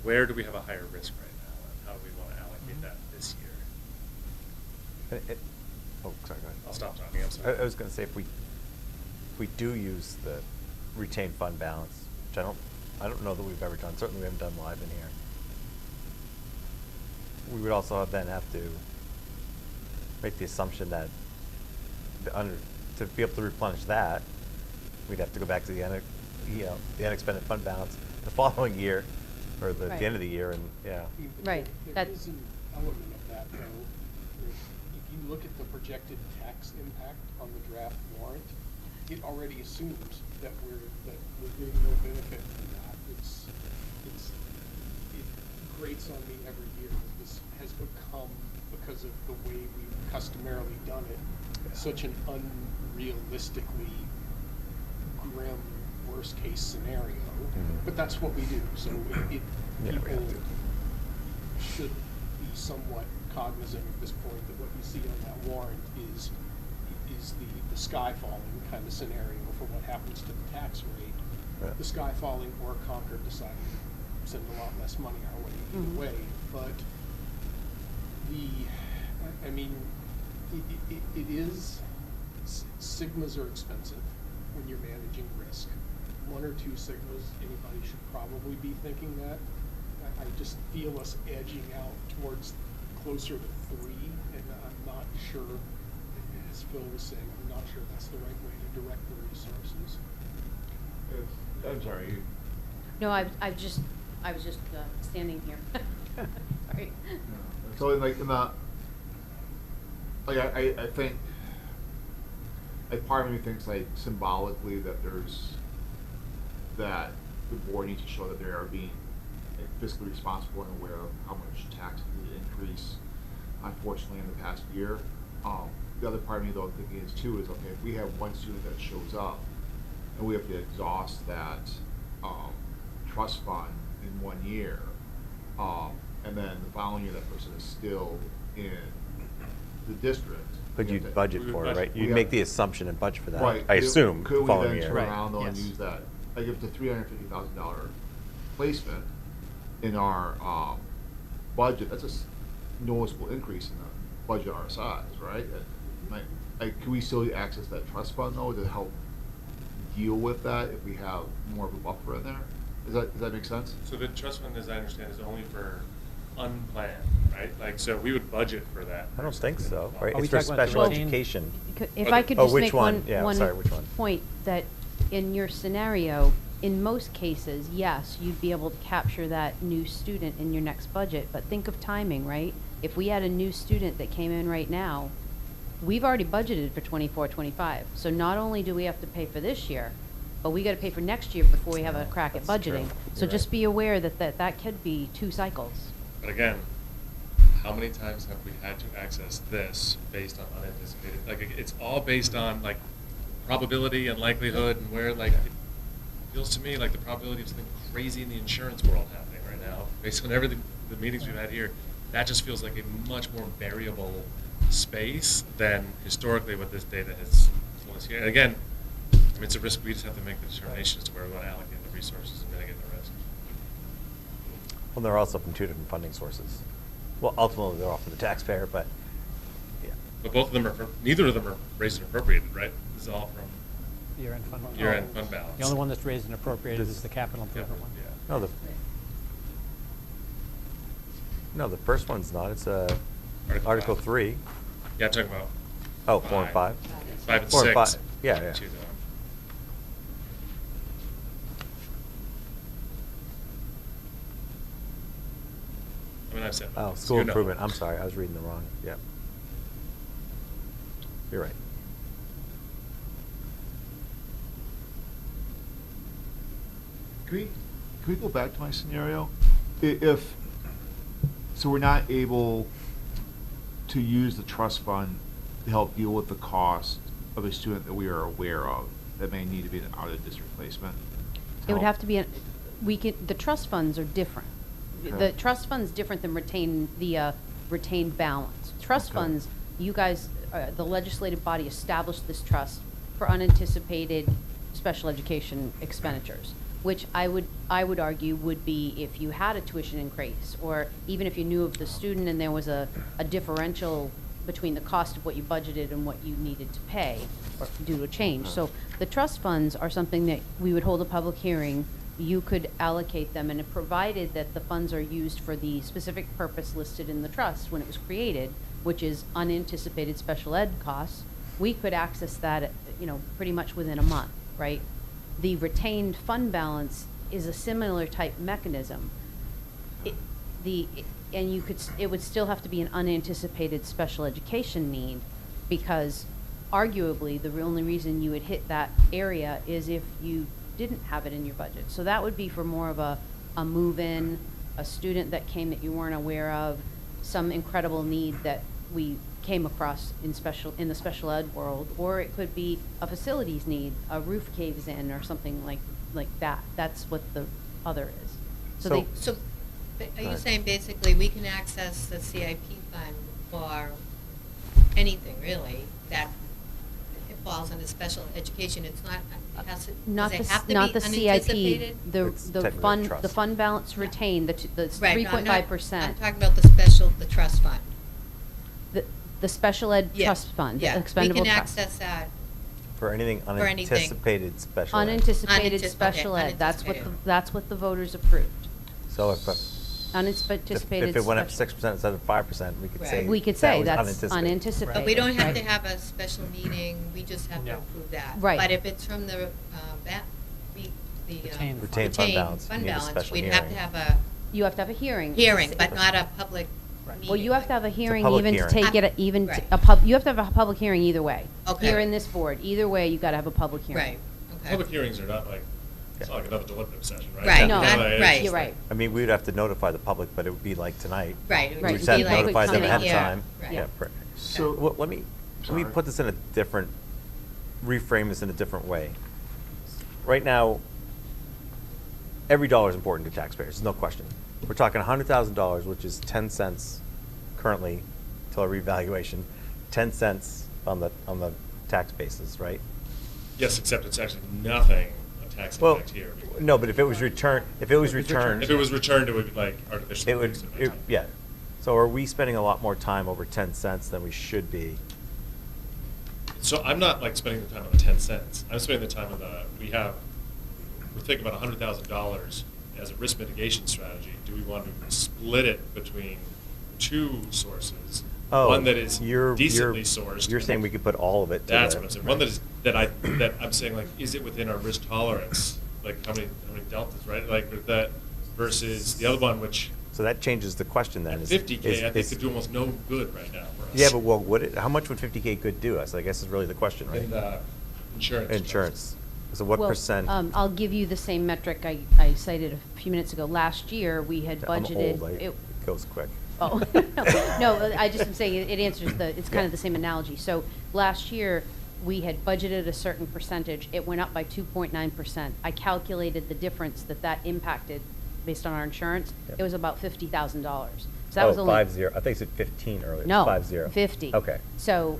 [SPEAKER 8] where do we have a higher risk right now, and how do we want to allocate that this year?
[SPEAKER 1] Oh, sorry, go ahead.
[SPEAKER 8] I'll stop talking, I'm sorry.
[SPEAKER 1] I was going to say, if we do use the retained fund balance, which I don't know that we've ever done, certainly we haven't done live in here, we would also then have to make the assumption that to be able to replenish that, we'd have to go back to the unexpended fund balance the following year, or the
[SPEAKER 7] Right.
[SPEAKER 1] end of the year, and yeah.
[SPEAKER 7] Right.
[SPEAKER 3] There
[SPEAKER 7] That-
[SPEAKER 3] is an element of that, though. If you look at the projected tax impact on the draft warrant, it already assumes that we're getting no benefit from that. It grates on me every year that this has become, because of the way we've customarily done it, such an unrealistically grim worst-case scenario. But that's what we do, so
[SPEAKER 1] Yeah, we
[SPEAKER 3] people
[SPEAKER 1] have to.
[SPEAKER 3] should be somewhat cognizant at this point that what you see on that warrant is the sky falling kind of scenario for what happens to the tax rate.
[SPEAKER 1] Yeah.
[SPEAKER 3] The sky falling, or Concord deciding to send a lot less money our way either way. But I mean, it is, sigmas are expensive when you're managing risk. 1 or 2 sigmas, anybody should probably be thinking that. I just feel us edging out towards closer to 3, and I'm not sure, as Phil was saying, I'm not sure that's the right way to direct the resources.
[SPEAKER 6] I'm sorry.
[SPEAKER 7] No, I was just standing here. Sorry.
[SPEAKER 6] So in like in the, like I think, like part of me thinks like symbolically that that the board needs to show that they are being like, fiscally responsible and aware of how much tax did increase, unfortunately, in the past year. The other part of me though thinking is too is, okay, if we have one student that shows up and we have to exhaust that trust fund in 1 year, and then the following year that person is still in the district.
[SPEAKER 1] But
[SPEAKER 6] we have
[SPEAKER 1] you'd
[SPEAKER 6] to-
[SPEAKER 1] budget
[SPEAKER 8] we would
[SPEAKER 1] for it,
[SPEAKER 8] budget.
[SPEAKER 1] right? You'd
[SPEAKER 6] We
[SPEAKER 1] make
[SPEAKER 6] have-
[SPEAKER 1] the assumption and budget for that,
[SPEAKER 6] Right.
[SPEAKER 1] I assume,
[SPEAKER 6] Could we
[SPEAKER 1] following
[SPEAKER 6] then
[SPEAKER 1] year.
[SPEAKER 6] turn
[SPEAKER 2] Right.
[SPEAKER 6] around though and
[SPEAKER 2] Yes.
[SPEAKER 6] use that, like if it's a $350,000 placement in our budget, that's a noticeable increase in the budget our size, right? Like, can we still access that trust fund though to help deal with that if we have more of a buffer in there? Does that make sense?
[SPEAKER 8] So the trust fund, as I understand, is only for unplanned, right? Like, so we would budget for that.
[SPEAKER 1] I don't think so, right?
[SPEAKER 2] Are we
[SPEAKER 1] It's for
[SPEAKER 2] talking about the
[SPEAKER 1] special
[SPEAKER 2] routine?
[SPEAKER 1] education.
[SPEAKER 7] If I could
[SPEAKER 1] Oh,
[SPEAKER 7] just
[SPEAKER 1] which
[SPEAKER 7] make
[SPEAKER 1] one? Yeah, sorry, which one?
[SPEAKER 7] point, that in your scenario, in most cases, yes, you'd be able to capture that new student in your next budget, but think of timing, right? If we had a new student that came in right now, we've already budgeted for 24, 25. So not only do we have to pay for this year, but we gotta pay for next year before we have a crack at
[SPEAKER 1] That's true.
[SPEAKER 7] budgeting. So
[SPEAKER 1] You're
[SPEAKER 7] just
[SPEAKER 1] right.
[SPEAKER 7] be aware that could be 2 cycles.
[SPEAKER 8] But again, how many times have we had to access this based on unanticipated? Like, it's all based on like probability and likelihood, and where like it feels to me like the probability of something crazy in the insurance world happening right now, based on everything, the meetings we've had here, that just feels like a much more variable space than historically what this data has told us here. And again, I mean, it's a risk. We just have to make the determination as to where we want to allocate the resources and mitigate the risk.
[SPEAKER 1] Well, they're also from 2 different funding sources. Well, ultimately, they're all from the taxpayer, but, yeah.
[SPEAKER 8] But both of them are, neither of them are raised and appropriated, right? This is all from
[SPEAKER 2] Year-end fund.
[SPEAKER 8] year-end fund balance.
[SPEAKER 2] The only one that's raised and appropriated
[SPEAKER 1] This-
[SPEAKER 2] is the capital improvement one.
[SPEAKER 8] Yeah.
[SPEAKER 1] No, the first one's not. It's Article
[SPEAKER 8] five.
[SPEAKER 1] 3.
[SPEAKER 8] Yeah, I'm talking about.
[SPEAKER 1] Oh, 4 and 5.
[SPEAKER 8] 5 and
[SPEAKER 1] 4 and
[SPEAKER 8] 6.
[SPEAKER 1] 5. Yeah, yeah.
[SPEAKER 8] Choose one. I mean, I've said.
[SPEAKER 1] Oh,
[SPEAKER 8] so
[SPEAKER 1] school
[SPEAKER 8] you know.
[SPEAKER 1] improvement. I'm sorry, I was reading the wrong. Yeah. You're right.
[SPEAKER 6] Can we go back to my scenario? If, so we're not able to use the trust fund to help deal with the cost of a student that we are aware of that may need to be an out-of-district placement?
[SPEAKER 7] It would have to be, the trust funds are different. The
[SPEAKER 6] Okay.
[SPEAKER 7] trust fund's different than retained balance. Trust
[SPEAKER 6] Okay.
[SPEAKER 7] funds, you guys, the legislative body established this trust for unanticipated special education expenditures, which I would argue would be if you had a tuition increase, or even if you knew of the student and there was a differential between the cost of what you budgeted and what you needed to pay or due to a change. So the trust funds are something that we would hold a public hearing, you could allocate them, and provided that the funds are used for the specific purpose listed in the trust when it was created, which is unanticipated special ed costs, we could access that, pretty much within a month, right? The retained fund balance is a similar type mechanism. It would still have to be an unanticipated special education need, because arguably the only reason you would hit that area is if you didn't have it in your budget. So that would be for more of a move-in, a student that came that you weren't aware of, some incredible need that we came across in the special ed world, or it could be a facilities need, a roof caves in or something like that. That's what the other is.
[SPEAKER 5] So, are you saying basically we can access the CIP fund for anything really that it falls under special education? It's not, it has to,
[SPEAKER 7] Not
[SPEAKER 5] does it
[SPEAKER 7] the,
[SPEAKER 5] have to
[SPEAKER 7] not
[SPEAKER 5] be
[SPEAKER 7] the CIP,
[SPEAKER 5] unanticipated?
[SPEAKER 1] It's
[SPEAKER 7] the
[SPEAKER 1] technically
[SPEAKER 7] fund,
[SPEAKER 1] trust.
[SPEAKER 7] the fund balance retained, the
[SPEAKER 5] Right, no, I'm not-
[SPEAKER 7] 3.5%.
[SPEAKER 5] I'm talking about the trust fund.
[SPEAKER 7] The special ed
[SPEAKER 5] Yeah,
[SPEAKER 7] trust fund, the
[SPEAKER 5] yeah.
[SPEAKER 7] expendable
[SPEAKER 5] We can
[SPEAKER 7] trust.
[SPEAKER 5] access that.
[SPEAKER 1] For anything
[SPEAKER 5] For anything.
[SPEAKER 1] unanticipated special ed.
[SPEAKER 7] Unanticipated
[SPEAKER 5] Okay,
[SPEAKER 7] special ed,
[SPEAKER 5] unanticipated.
[SPEAKER 7] that's what the voters approved.
[SPEAKER 1] So if
[SPEAKER 7] Unanticipated
[SPEAKER 1] if it went up
[SPEAKER 7] special-
[SPEAKER 1] 6% instead of 5%, we could
[SPEAKER 5] Right.
[SPEAKER 1] say
[SPEAKER 7] We could
[SPEAKER 1] that
[SPEAKER 7] say
[SPEAKER 1] was
[SPEAKER 7] that's
[SPEAKER 1] unanticipated.
[SPEAKER 7] unanticipated.
[SPEAKER 5] But we don't have to
[SPEAKER 7] right?
[SPEAKER 5] have a special meeting, we just have to
[SPEAKER 2] No.
[SPEAKER 5] approve that.
[SPEAKER 7] Right.
[SPEAKER 5] But if it's from the
[SPEAKER 2] Retained
[SPEAKER 1] Retained fund balance, you
[SPEAKER 5] fund
[SPEAKER 1] need a
[SPEAKER 5] balance,
[SPEAKER 1] special
[SPEAKER 5] we'd have to
[SPEAKER 1] hearing.
[SPEAKER 5] have a
[SPEAKER 7] You have to have a hearing.
[SPEAKER 5] hearing, but not a public
[SPEAKER 2] Right.
[SPEAKER 5] meeting.
[SPEAKER 7] Well, you have to have a hearing
[SPEAKER 1] public
[SPEAKER 7] even to
[SPEAKER 1] hearing.
[SPEAKER 7] take it, even,
[SPEAKER 5] Right.
[SPEAKER 7] you have to have a public hearing either way.
[SPEAKER 5] Okay.
[SPEAKER 7] Here in this board, either way, you gotta have a public hearing.
[SPEAKER 5] Right, okay.
[SPEAKER 8] Public hearings are not like, it's not like another deliberative session, right?
[SPEAKER 5] Right,
[SPEAKER 7] No,
[SPEAKER 8] Yeah,
[SPEAKER 5] not-
[SPEAKER 8] it's
[SPEAKER 5] right.
[SPEAKER 8] just
[SPEAKER 7] You're
[SPEAKER 8] like-
[SPEAKER 7] right.
[SPEAKER 1] I mean, we would have to notify the public, but it would be like tonight.
[SPEAKER 5] Right, it
[SPEAKER 7] Right,
[SPEAKER 5] would
[SPEAKER 1] We
[SPEAKER 5] just
[SPEAKER 1] said
[SPEAKER 5] be like
[SPEAKER 1] notify them
[SPEAKER 5] sitting
[SPEAKER 1] ahead of
[SPEAKER 5] here.
[SPEAKER 1] time.
[SPEAKER 5] Right.
[SPEAKER 1] Yeah,
[SPEAKER 6] So-
[SPEAKER 1] well, let me
[SPEAKER 6] Sorry.
[SPEAKER 1] put this in a different, reframe this in a different way. Right now, every dollar is important to taxpayers, there's no question. We're talking $100,000, which is 10 cents currently till a revaluation, 10 cents on the tax basis, right?
[SPEAKER 8] Yes, except it's actually nothing, a tax
[SPEAKER 1] Well,
[SPEAKER 8] impact here.
[SPEAKER 1] no, but if it was returned,
[SPEAKER 8] If it was returned, it would be like artificially.
[SPEAKER 1] it would,
[SPEAKER 8] increased every time.
[SPEAKER 1] yeah. So are we spending a lot more time over 10 cents than we should be?
[SPEAKER 8] So I'm not like spending the time on the 10 cents. I'm spending the time on we're thinking about $100,000 as a risk mitigation strategy. Do we want to split it between two sources?
[SPEAKER 1] Oh,
[SPEAKER 8] One that is
[SPEAKER 1] you're
[SPEAKER 8] decently sourced.
[SPEAKER 1] You're saying we could put all of it to
[SPEAKER 8] That's
[SPEAKER 1] the-
[SPEAKER 8] what I'm saying. One that I'm saying, like, is it within our risk tolerance? Like, how many deltas, right? Like, with that versus the other one, which
[SPEAKER 1] So that changes the question then.
[SPEAKER 8] at
[SPEAKER 1] is-
[SPEAKER 8] 50K, I think
[SPEAKER 1] is-
[SPEAKER 8] could do almost no good right now for us.
[SPEAKER 1] Yeah, but well, how much would 50K good do us? I guess is really the question, right?
[SPEAKER 8] In insurance.
[SPEAKER 1] Insurance. So what
[SPEAKER 7] Well,
[SPEAKER 1] percent?
[SPEAKER 7] I'll give you the same metric I cited a few minutes ago. Last year, we had
[SPEAKER 1] I'm
[SPEAKER 7] budgeted.
[SPEAKER 1] old, it goes quick.
[SPEAKER 7] Oh, no, I just am saying it answers it's kind of the same analogy. So last year, we had budgeted a certain percentage. It went up by 2.9%. I calculated the difference that impacted based on our insurance.
[SPEAKER 1] Yep.
[SPEAKER 7] It was about $50,000. So that was only.
[SPEAKER 1] 50. I think you said 15 earlier.
[SPEAKER 7] No,
[SPEAKER 1] 50.
[SPEAKER 7] 50.
[SPEAKER 1] Okay.
[SPEAKER 7] So,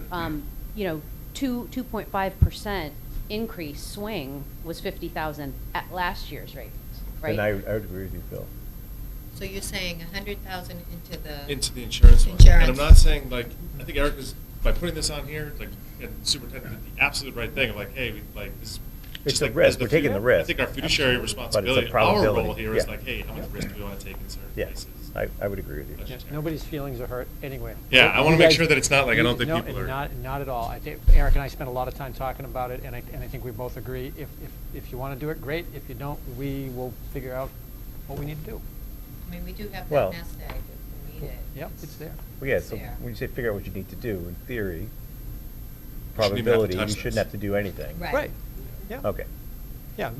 [SPEAKER 7] 2.5% increase swing was 50,000 at last year's rate, right?
[SPEAKER 1] And I would agree with you, Bill.
[SPEAKER 5] So you're saying 100,000 into the.
[SPEAKER 8] Into the insurance fund. And I'm
[SPEAKER 5] Insurance.
[SPEAKER 8] not saying, like, I think Erica's by putting this on here, like, and superintendent did the absolute right thing of like, hey, we, like, this.
[SPEAKER 1] It's
[SPEAKER 8] just
[SPEAKER 1] a
[SPEAKER 8] like,
[SPEAKER 1] risk.
[SPEAKER 8] as the
[SPEAKER 1] We're taking the
[SPEAKER 8] fu-
[SPEAKER 1] risk.
[SPEAKER 8] I think our fiduciary responsibility, our
[SPEAKER 1] probability.
[SPEAKER 8] role here is
[SPEAKER 1] Yeah.
[SPEAKER 8] like, hey, how much risk do we want to take in certain
[SPEAKER 1] Yeah,
[SPEAKER 8] places?
[SPEAKER 1] I would agree with you.
[SPEAKER 8] That's
[SPEAKER 2] Yes,
[SPEAKER 8] just-
[SPEAKER 2] nobody's feelings are hurt anyway.
[SPEAKER 8] Yeah, I want
[SPEAKER 2] You
[SPEAKER 8] to make
[SPEAKER 2] guys-
[SPEAKER 8] sure that it's not like, I don't think
[SPEAKER 2] No,
[SPEAKER 8] people are.
[SPEAKER 2] Not at all. I think Eric and I spent a lot of time talking about it, and I think we both agree, if you want to do it, great. If you don't, we will figure out what we need to do.
[SPEAKER 5] I mean, we do have
[SPEAKER 1] Well-
[SPEAKER 5] that nest egg if we need it.
[SPEAKER 2] Yep, it's there.
[SPEAKER 1] Well, yeah,
[SPEAKER 5] It's
[SPEAKER 1] so
[SPEAKER 5] there.
[SPEAKER 1] when you say figure out what you need to do, in theory,
[SPEAKER 8] You shouldn't even have to
[SPEAKER 1] probability, you
[SPEAKER 8] touch
[SPEAKER 1] shouldn't
[SPEAKER 8] this.
[SPEAKER 1] have to do anything.
[SPEAKER 5] Right.
[SPEAKER 2] Yeah.
[SPEAKER 1] Okay.
[SPEAKER 2] Yeah,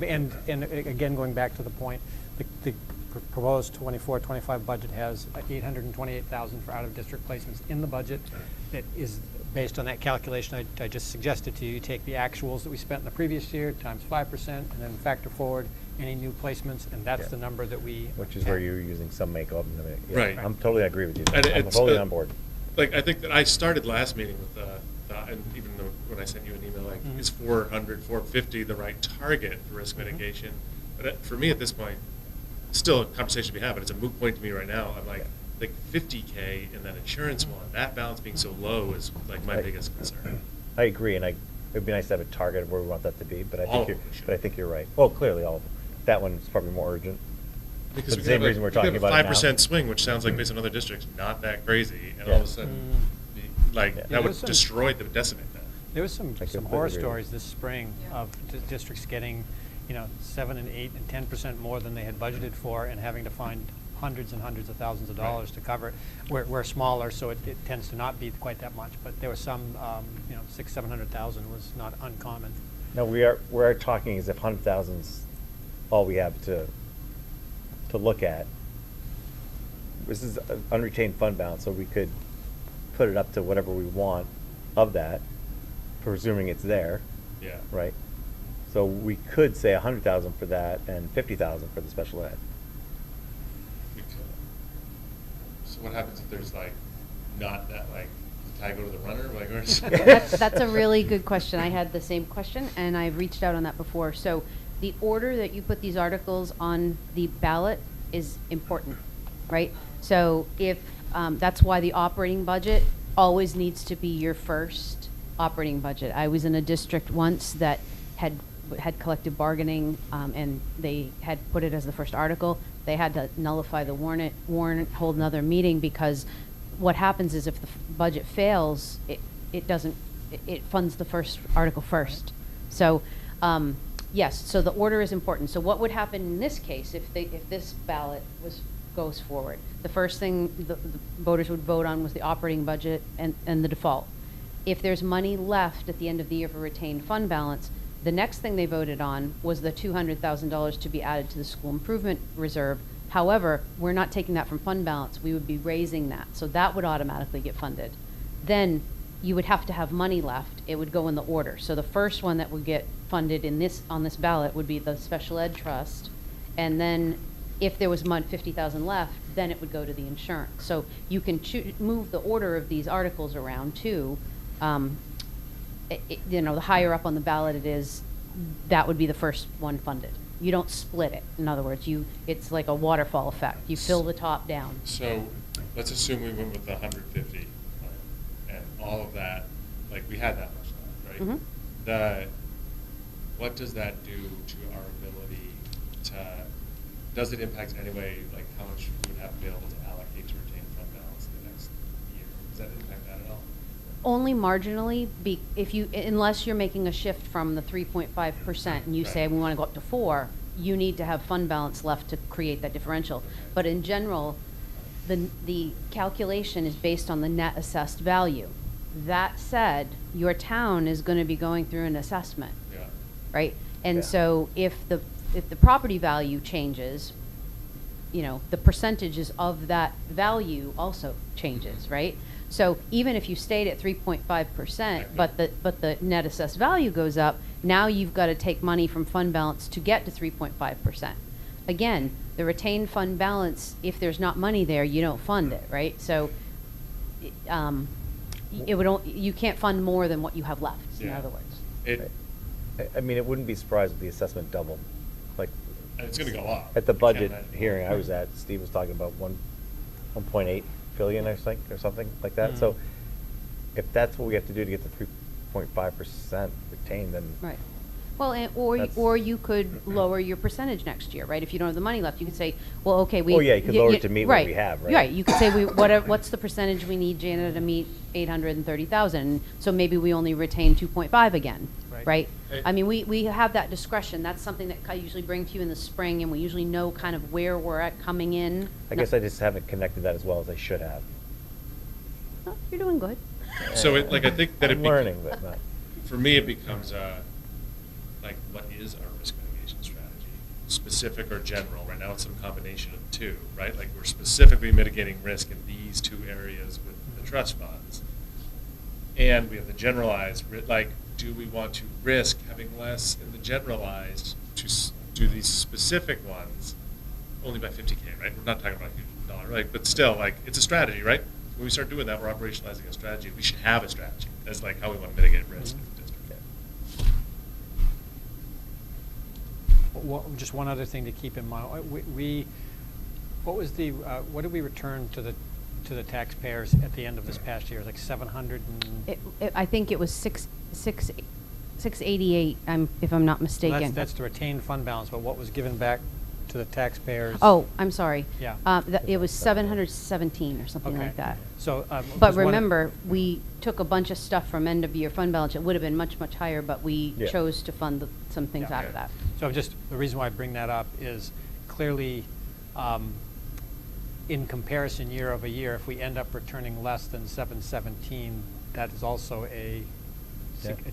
[SPEAKER 2] and again, going back to the point, the proposed 24-25 budget has $828,000 for out-of-district placements in the budget. That is based on that calculation I just suggested to you. You take the actuals that we spent in the previous year times 5%, and then factor forward any new placements, and that's
[SPEAKER 1] Yeah.
[SPEAKER 2] the number that we.
[SPEAKER 1] Which is where you're using some makeup. Yeah,
[SPEAKER 8] Right.
[SPEAKER 1] I'm totally agree with you.
[SPEAKER 8] And
[SPEAKER 1] I'm
[SPEAKER 8] it's,
[SPEAKER 1] totally on board.
[SPEAKER 8] Like, I think that I started last meeting with and even though when I sent you an email, like,
[SPEAKER 2] Mhm.
[SPEAKER 8] is 400, 450 the right target for risk mitigation? But for me at this point, still a conversation to be had, but it's a moot point to me right now. I'm like 50K and that insurance one, that balance being so low is like my
[SPEAKER 1] I-
[SPEAKER 8] biggest concern.
[SPEAKER 1] I agree, and it'd be nice to have a target of where we want that to be, but I
[SPEAKER 8] All
[SPEAKER 1] think
[SPEAKER 8] of them should.
[SPEAKER 1] but I think you're right. Well, clearly all of them. That one's probably more urgent.
[SPEAKER 8] Because
[SPEAKER 1] For
[SPEAKER 8] we
[SPEAKER 1] the same
[SPEAKER 8] have
[SPEAKER 1] reason we're
[SPEAKER 8] we could
[SPEAKER 1] talking
[SPEAKER 8] have a
[SPEAKER 1] about it now.
[SPEAKER 8] 5% swing, which sounds like based on other districts, not that crazy, and all of a
[SPEAKER 1] Yeah.
[SPEAKER 8] sudden, like,
[SPEAKER 1] Yeah.
[SPEAKER 8] that
[SPEAKER 2] There's
[SPEAKER 8] would
[SPEAKER 2] some-
[SPEAKER 8] destroy, that would decimate that.
[SPEAKER 2] There was some
[SPEAKER 1] I completely
[SPEAKER 2] horror
[SPEAKER 1] agree.
[SPEAKER 2] stories this spring
[SPEAKER 5] Yeah.
[SPEAKER 2] of districts getting, 7 and 8 and 10% more than they had budgeted for, and having to find hundreds and hundreds of thousands of dollars
[SPEAKER 8] Right.
[SPEAKER 2] to cover it. We're smaller, so it tends to not be quite that much, but there was some, 600,000-700,000 was not uncommon.
[SPEAKER 1] No, we're talking as if 100,000's all we have to look at. This is an unretained fund balance, so we could put it up to whatever we want of that, presuming it's there,
[SPEAKER 8] Yeah.
[SPEAKER 1] right? So we could say 100,000 for that and 50,000 for the special ed.
[SPEAKER 8] We could. So what happens if there's like, not that, like, does the tie go to the runner? Like, or
[SPEAKER 7] That's a really good question. I had the same question, and I've reached out on that before. So the order that you put these articles on the ballot is important, right? So if, that's why the operating budget always needs to be your first operating budget. I was in a district once that had collective bargaining, and they had put it as the first article. They had to nullify the warrant, hold another meeting, because what happens is if the budget fails, it funds the first article first. So, yes, so the order is important. So what would happen in this case if this ballot goes forward? The first thing the voters would vote on was the operating budget and the default. If there's money left at the end of the year for retained fund balance, the next thing they voted on was the $200,000 to be added to the school improvement reserve. However, we're not taking that from fund balance. We would be raising that. So that would automatically get funded. Then you would have to have money left. It would go in the order. So the first one that would get funded on this ballot would be the special ed trust. And then if there was 50,000 left, then it would go to the insurance. So you can move the order of these articles around too. The higher up on the ballot it is, that would be the first one funded. You don't split it. In other words, it's like a waterfall effect. You fill the top down.
[SPEAKER 8] So, let's assume we went with the 150, and all of that, like, we had that much left, right?
[SPEAKER 7] Mhm.
[SPEAKER 8] What does that do to our ability does it impact in any way, like, how much we would have to be able to allocate to retain fund balance in the next year? Does that impact that at all?
[SPEAKER 7] Only marginally, unless you're making a shift from the 3.5% and you say
[SPEAKER 8] Right.
[SPEAKER 7] we want to go up to 4, you need to have fund balance left to create that differential. But in general, the calculation is based on the net assessed value. That said, your town is going to be going through an assessment,
[SPEAKER 8] Yeah.
[SPEAKER 7] right? And
[SPEAKER 1] Yeah.
[SPEAKER 7] so if the property value changes, the percentages of that value also changes, right? So even if you stayed at 3.5%, but the net assessed value goes up, now you've got to take money from fund balance to get to 3.5%. Again, the retained fund balance, if there's not money there, you don't fund it, right? So you can't fund more than what you have left, in
[SPEAKER 8] Yeah.
[SPEAKER 7] other words.
[SPEAKER 1] I mean, it wouldn't be surprised if the assessment doubled. Like,
[SPEAKER 8] And it's gonna go up.
[SPEAKER 1] at the
[SPEAKER 8] I can't
[SPEAKER 1] budget
[SPEAKER 8] imagine.
[SPEAKER 1] hearing I was at, Steve was talking about 1.8 billion, I think, or something like that.
[SPEAKER 2] Mm.
[SPEAKER 1] So if that's what we have to do to get the 3.5% retained, then.
[SPEAKER 7] Right. Well,
[SPEAKER 1] That's-
[SPEAKER 7] or you could lower your percentage next year, right? If you don't have the money left, you could say, well, okay, we.
[SPEAKER 1] Oh, yeah, you could lower it to meet what
[SPEAKER 7] right,
[SPEAKER 1] we have, right?
[SPEAKER 7] Right, you could say, what's the percentage we need, Jana, to meet 830,000? So maybe we only retain 2.5 again,
[SPEAKER 2] Right.
[SPEAKER 7] right?
[SPEAKER 8] Hey.
[SPEAKER 7] I mean, we have that discretion. That's something that I usually bring to you in the spring, and we usually know kind of where we're at coming in.
[SPEAKER 1] I guess I just haven't connected that as well as I should have.
[SPEAKER 7] No, you're doing good.
[SPEAKER 9] So I think that
[SPEAKER 1] I'm learning, but not.
[SPEAKER 9] for me, it becomes like, what is our risk mitigation strategy? Specific or general? Right now, it's some combination of two, right? Like, we're specifically mitigating risk in these two areas with the trust funds. And we have the generalized, like, do we want to risk having less in the generalized to do these specific ones only by 50K, right? We're not talking about a huge dollar, right? But still, like, it's a strategy, right? When we start doing that, we're operationalizing a strategy. We should have a strategy as like how we want to mitigate risk in the district.
[SPEAKER 2] Just one other thing to keep in mind, what did we return to the taxpayers at the end of this past year? Like 700 and.
[SPEAKER 7] I think it was 688, if I'm not mistaken.
[SPEAKER 2] That's the retained fund balance, but what was given back to the taxpayers?
[SPEAKER 7] Oh, I'm sorry.
[SPEAKER 2] Yeah.
[SPEAKER 7] It was 717 or something
[SPEAKER 2] Okay.
[SPEAKER 7] like that.
[SPEAKER 2] So.
[SPEAKER 7] But remember, we took a bunch of stuff from end of year fund balance. It would have been much, much higher, but we
[SPEAKER 1] Yeah.
[SPEAKER 7] chose to fund some things
[SPEAKER 2] Yeah.
[SPEAKER 7] out of that.
[SPEAKER 2] So the reason why I bring that up is clearly, in comparison year over year, if we end up returning less than 717, that is also a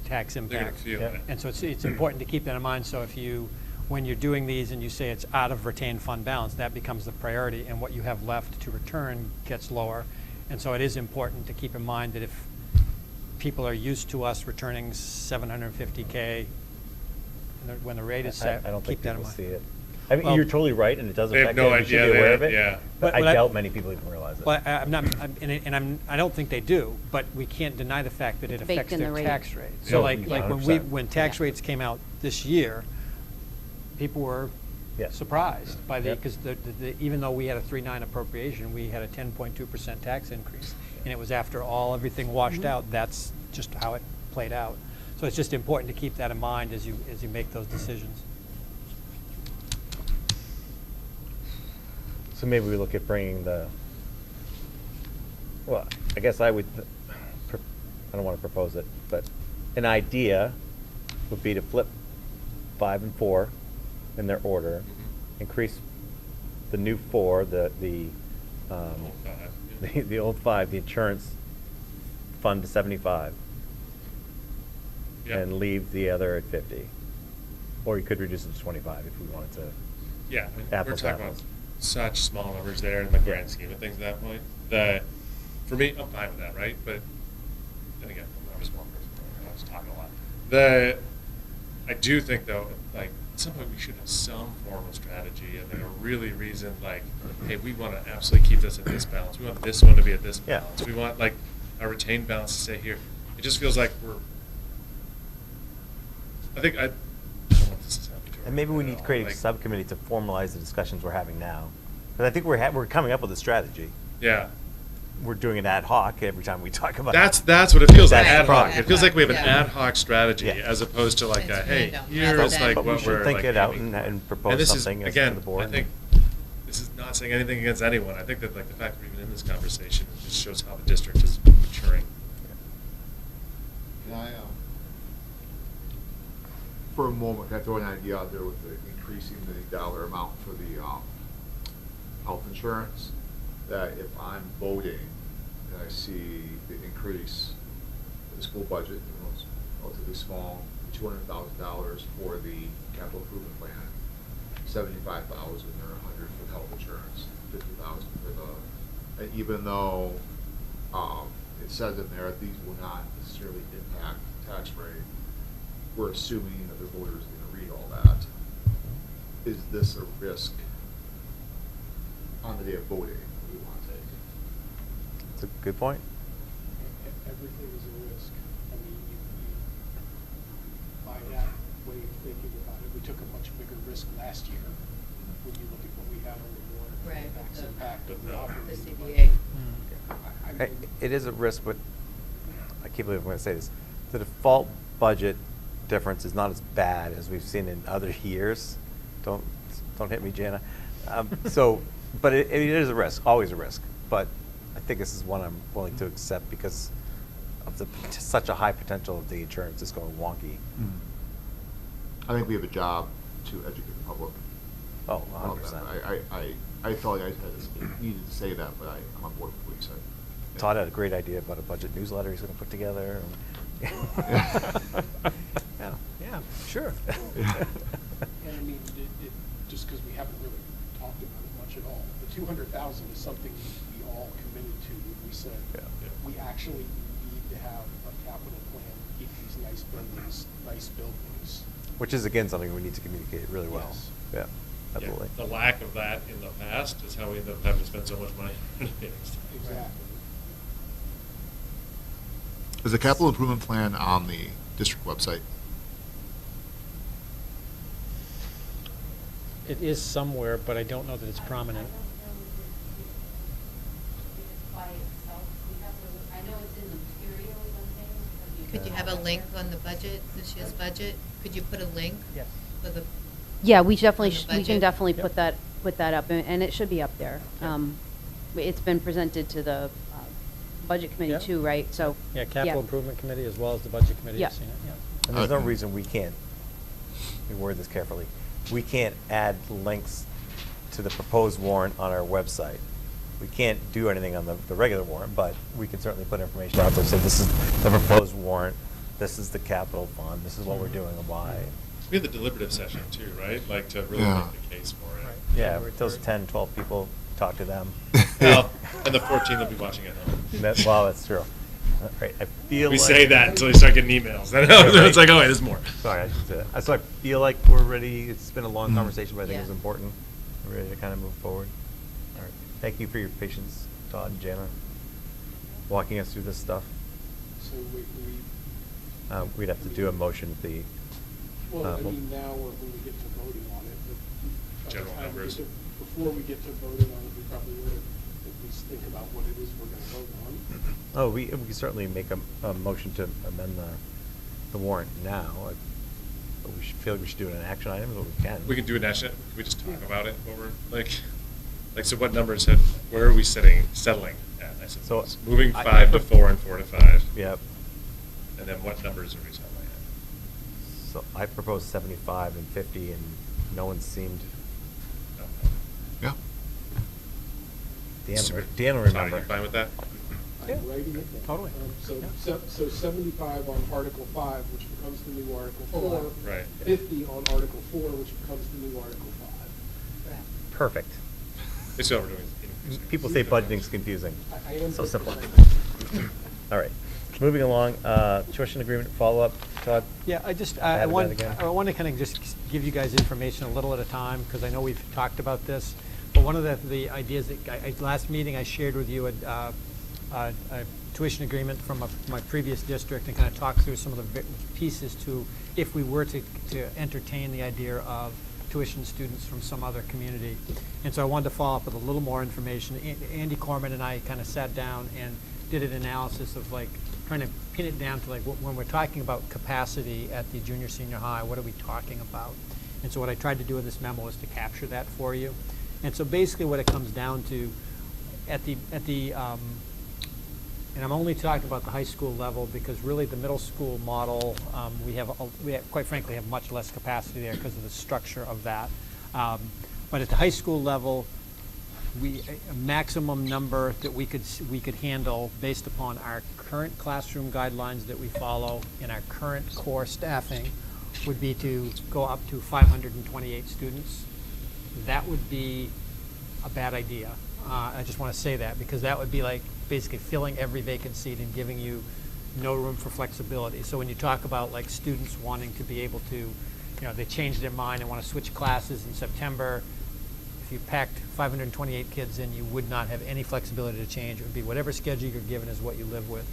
[SPEAKER 2] tax
[SPEAKER 9] They're going to
[SPEAKER 2] impact.
[SPEAKER 9] feel
[SPEAKER 1] Yeah.
[SPEAKER 9] it.
[SPEAKER 2] And so it's important to keep that in mind. So when you're doing these and you say it's out of retained fund balance, that becomes the priority, and what you have left to return gets lower. And so it is important to keep in mind that if people are used to us returning 750K when the rate is set,
[SPEAKER 1] I don't think
[SPEAKER 2] keep that in
[SPEAKER 1] people
[SPEAKER 2] mind.
[SPEAKER 1] see it. I mean,
[SPEAKER 2] Well-
[SPEAKER 1] you're totally right, and it does
[SPEAKER 9] They have
[SPEAKER 1] affect
[SPEAKER 9] no
[SPEAKER 1] it. We should
[SPEAKER 9] idea
[SPEAKER 1] be aware
[SPEAKER 9] that-
[SPEAKER 1] of it.
[SPEAKER 9] yeah.
[SPEAKER 1] But
[SPEAKER 2] But
[SPEAKER 1] I
[SPEAKER 2] I-
[SPEAKER 1] doubt many people even realize it.
[SPEAKER 2] Well, I don't think they do, but we can't deny the fact that it
[SPEAKER 7] Baked
[SPEAKER 2] affects
[SPEAKER 7] in the
[SPEAKER 2] their
[SPEAKER 7] rate.
[SPEAKER 2] tax rate.
[SPEAKER 1] Yeah.
[SPEAKER 2] So like
[SPEAKER 1] Yeah.
[SPEAKER 2] when
[SPEAKER 1] 100%.
[SPEAKER 2] when tax
[SPEAKER 7] Yeah.
[SPEAKER 2] rates came out this year, people were
[SPEAKER 1] Yeah.
[SPEAKER 2] surprised by
[SPEAKER 1] Yep.
[SPEAKER 2] because even though we had a 3.9 appropriation, we had a 10.2% tax increase. And it was after everything washed out, that's just how it played out. So it's just important to keep that in mind as you make those decisions.
[SPEAKER 1] So maybe we look at bringing well, I guess I would, I don't want to propose it, but an idea would be to flip 5 and 4 in their order, increase the new 4, the old 5, the insurance fund to 75,
[SPEAKER 9] Yeah.
[SPEAKER 1] and leave the other at 50. Or you could reduce it to 25 if we wanted to.
[SPEAKER 9] Yeah, we're
[SPEAKER 1] Apples to
[SPEAKER 9] talking about
[SPEAKER 1] apples.
[SPEAKER 9] such small numbers there in the grand
[SPEAKER 1] Yeah.
[SPEAKER 9] scheme of things at that point. For me, I'm fine with that, right? But, and again, I'm a small person, I was talking a lot. I do think though, like, at some point we should have some form of strategy and then a really reason, like, hey, we want to absolutely keep this at this balance. We want this one to be at this
[SPEAKER 1] Yeah.
[SPEAKER 9] balance. We want, like, our retained balance to stay here. It just feels like I don't want this to sound pejorative
[SPEAKER 1] And maybe we
[SPEAKER 9] at
[SPEAKER 1] need to
[SPEAKER 9] all,
[SPEAKER 1] create a
[SPEAKER 9] like-
[SPEAKER 1] subcommittee to formalize the discussions we're having now. But I think we're coming up with a strategy.
[SPEAKER 9] Yeah.
[SPEAKER 1] We're doing it ad hoc every time we talk about
[SPEAKER 9] That's what it feels like,
[SPEAKER 1] That's the
[SPEAKER 9] ad hoc.
[SPEAKER 1] problem.
[SPEAKER 9] It feels like we have an
[SPEAKER 10] Yeah.
[SPEAKER 9] ad hoc strategy
[SPEAKER 1] Yeah.
[SPEAKER 9] as opposed to like
[SPEAKER 10] It's
[SPEAKER 9] a, hey,
[SPEAKER 10] random.
[SPEAKER 9] here's
[SPEAKER 10] Rather
[SPEAKER 9] like
[SPEAKER 1] But we
[SPEAKER 9] what
[SPEAKER 1] should
[SPEAKER 9] we're
[SPEAKER 1] think
[SPEAKER 9] like
[SPEAKER 1] it out
[SPEAKER 9] aiming for.
[SPEAKER 1] and propose
[SPEAKER 9] this
[SPEAKER 1] something
[SPEAKER 9] is,
[SPEAKER 1] as
[SPEAKER 9] again,
[SPEAKER 1] to the board.
[SPEAKER 9] I think this is not saying anything against anyone. I think that like the fact that we're even in this conversation just shows how the district is maturing.
[SPEAKER 6] Can I, for a moment, can I throw an idea out there with the increasing the dollar amount for the health insurance? That if I'm voting and I see the increase in the school budget, it's relatively small, $200,000 for the capital improvement plan, 75,000 or 100 for the health insurance, 50,000 for and even though it says in there that these will not necessarily impact the tax rate, we're assuming that the voters are going to read all that. Is this a risk on the day of voting that we want to take?
[SPEAKER 1] That's a good point.
[SPEAKER 3] Everything is a risk. I mean, by that way of thinking about it, we took a much bigger risk last year when you look at what we had on the warrant,
[SPEAKER 10] Right,
[SPEAKER 3] the tax
[SPEAKER 10] the-
[SPEAKER 3] impact of the
[SPEAKER 10] The
[SPEAKER 3] operating.
[SPEAKER 10] CBA.
[SPEAKER 3] I mean,
[SPEAKER 1] It is a risk, but can't believe I'm going to say this. The default budget difference is not as bad as we've seen in other years. Don't hit me, Jana. But it is a risk, always a risk. But I think this is one I'm willing to accept because of such a high potential of the insurance just going wonky.
[SPEAKER 6] I think we have a job to educate the public.
[SPEAKER 1] Oh,
[SPEAKER 6] about that.
[SPEAKER 1] 100%.
[SPEAKER 6] I felt like I needed to say that, but I'm on board with what you said. Yeah.
[SPEAKER 1] Todd had a great idea about a budget newsletter he's going to put together.
[SPEAKER 2] Yeah, sure.
[SPEAKER 3] And I mean, just because we haven't really talked about it much at all, the 200,000 is something we all committed to when we said we actually need to have a capital plan, keep these nice buildings.
[SPEAKER 1] Which is, again, something we need to communicate really well.
[SPEAKER 3] Yes.
[SPEAKER 1] Yeah, absolutely.
[SPEAKER 9] The lack of that in the past is how we end up having to spend so much money on renovations.
[SPEAKER 3] Exactly.
[SPEAKER 6] Is the capital improvement plan on the district website?
[SPEAKER 2] It is somewhere, but I don't know that it's prominent.
[SPEAKER 5] Could you have a link on the budget, this year's budget? Could you put a link?
[SPEAKER 2] Yes.
[SPEAKER 5] For the,
[SPEAKER 7] Yeah, we definitely,
[SPEAKER 5] On the
[SPEAKER 7] we can
[SPEAKER 5] budget?
[SPEAKER 7] definitely
[SPEAKER 2] Yep.
[SPEAKER 7] put that up, and it should be up there. It's been presented to the budget
[SPEAKER 2] Yeah.
[SPEAKER 7] committee too, right? So.
[SPEAKER 2] Yeah, Capital Improvement Committee as well as the Budget Committee
[SPEAKER 7] Yeah.
[SPEAKER 2] have seen it, yeah.
[SPEAKER 1] And there's no reason we can't, let me word this carefully, we can't add links to the proposed warrant on our website. We can't do anything on the regular warrant, but we can certainly put information out there, say this is the proposed warrant, this is the capital fund, this is what we're doing and why.
[SPEAKER 9] We had the deliberative session too, right? Like to really
[SPEAKER 6] Yeah.
[SPEAKER 9] make the case for it.
[SPEAKER 2] Right.
[SPEAKER 1] Yeah,
[SPEAKER 2] January
[SPEAKER 1] those
[SPEAKER 2] 3rd.
[SPEAKER 1] 10, 12 people, talk to them.
[SPEAKER 9] Well, and the 14 will be watching at home.
[SPEAKER 1] Well, that's true. Right, I feel
[SPEAKER 9] We
[SPEAKER 1] like.
[SPEAKER 9] say that until you start getting emails. I know,
[SPEAKER 1] Yeah,
[SPEAKER 9] it's like, oh wait, there's more.
[SPEAKER 1] Sorry, I should say that. So I feel like we're ready, it's been a long conversation, but I think it was
[SPEAKER 5] Yeah.
[SPEAKER 1] important. We're ready to kind of move forward. All right, thank you for your patience, Todd and Jana, walking us through this stuff.
[SPEAKER 3] So
[SPEAKER 1] We'd have to do a motion at the.
[SPEAKER 3] well, I
[SPEAKER 1] well-
[SPEAKER 3] mean, now or when we get to voting on it, but by the
[SPEAKER 9] General
[SPEAKER 3] time we
[SPEAKER 9] numbers.
[SPEAKER 3] get to, before we get to voting on it, we probably ought to at least think about what it is we're gonna vote on.
[SPEAKER 1] Oh, we can certainly make a motion to amend the warrant now. But we should feel like we should do it in action items, but we can.
[SPEAKER 9] We can do it national. Can we just talk about it over so what numbers where are we settling at? I suppose moving 5 to 4 and 4 to 5.
[SPEAKER 1] Yep.
[SPEAKER 9] And then what numbers are we settling at?
[SPEAKER 1] So I proposed 75 and 50, and no one seemed.
[SPEAKER 9] No.
[SPEAKER 6] Yeah.
[SPEAKER 1] Dan will
[SPEAKER 9] Todd,
[SPEAKER 1] remember.
[SPEAKER 9] you fine with that?
[SPEAKER 2] Yeah,
[SPEAKER 3] I'm writing it down.
[SPEAKER 2] totally.
[SPEAKER 3] So 75 on Article 5, which becomes the new Article 4.
[SPEAKER 9] Right.
[SPEAKER 3] 50 on Article 4, which becomes the new Article 5.
[SPEAKER 1] Perfect.
[SPEAKER 9] It's what we're doing. is increasing.
[SPEAKER 1] People say budgeting's confusing.
[SPEAKER 3] I am.
[SPEAKER 1] So simple.
[SPEAKER 3] 50%.
[SPEAKER 1] All right. Moving along, tuition agreement follow-up, Todd?
[SPEAKER 2] Yeah, I just,
[SPEAKER 1] Add
[SPEAKER 2] I
[SPEAKER 1] to
[SPEAKER 2] want,
[SPEAKER 1] that again.
[SPEAKER 2] I want to kind of just give you guys information a little at a time, because I know we've talked about this. But one of the ideas that, last meeting I shared with you a tuition agreement from my previous district, and kind of talk through some of the pieces to, if we were to entertain the idea of tuition students from some other community. And so I wanted to follow up with a little more information. Andy Corman and I kind of sat down and did an analysis of trying to pin it down to when we're talking about capacity at the junior, senior high, what are we talking about? And so what I tried to do in this memo is to capture that for you. And so basically what it comes down to and I'm only talking about the high school level because really the middle school model, we have quite frankly have much less capacity there because of the structure of that. But at the high school level, a maximum number that we could handle based upon our current classroom guidelines that we follow and our current core staffing would be to go up to 528 students. That would be a bad idea. I just want to say that because that would be like basically filling every vacant seat and giving you no room for flexibility. So when you talk about like students wanting to be able to, they change their mind and want to switch classes in September, if you packed 528 kids in, you would not have any flexibility to change. It would be whatever schedule you're given is what you live with.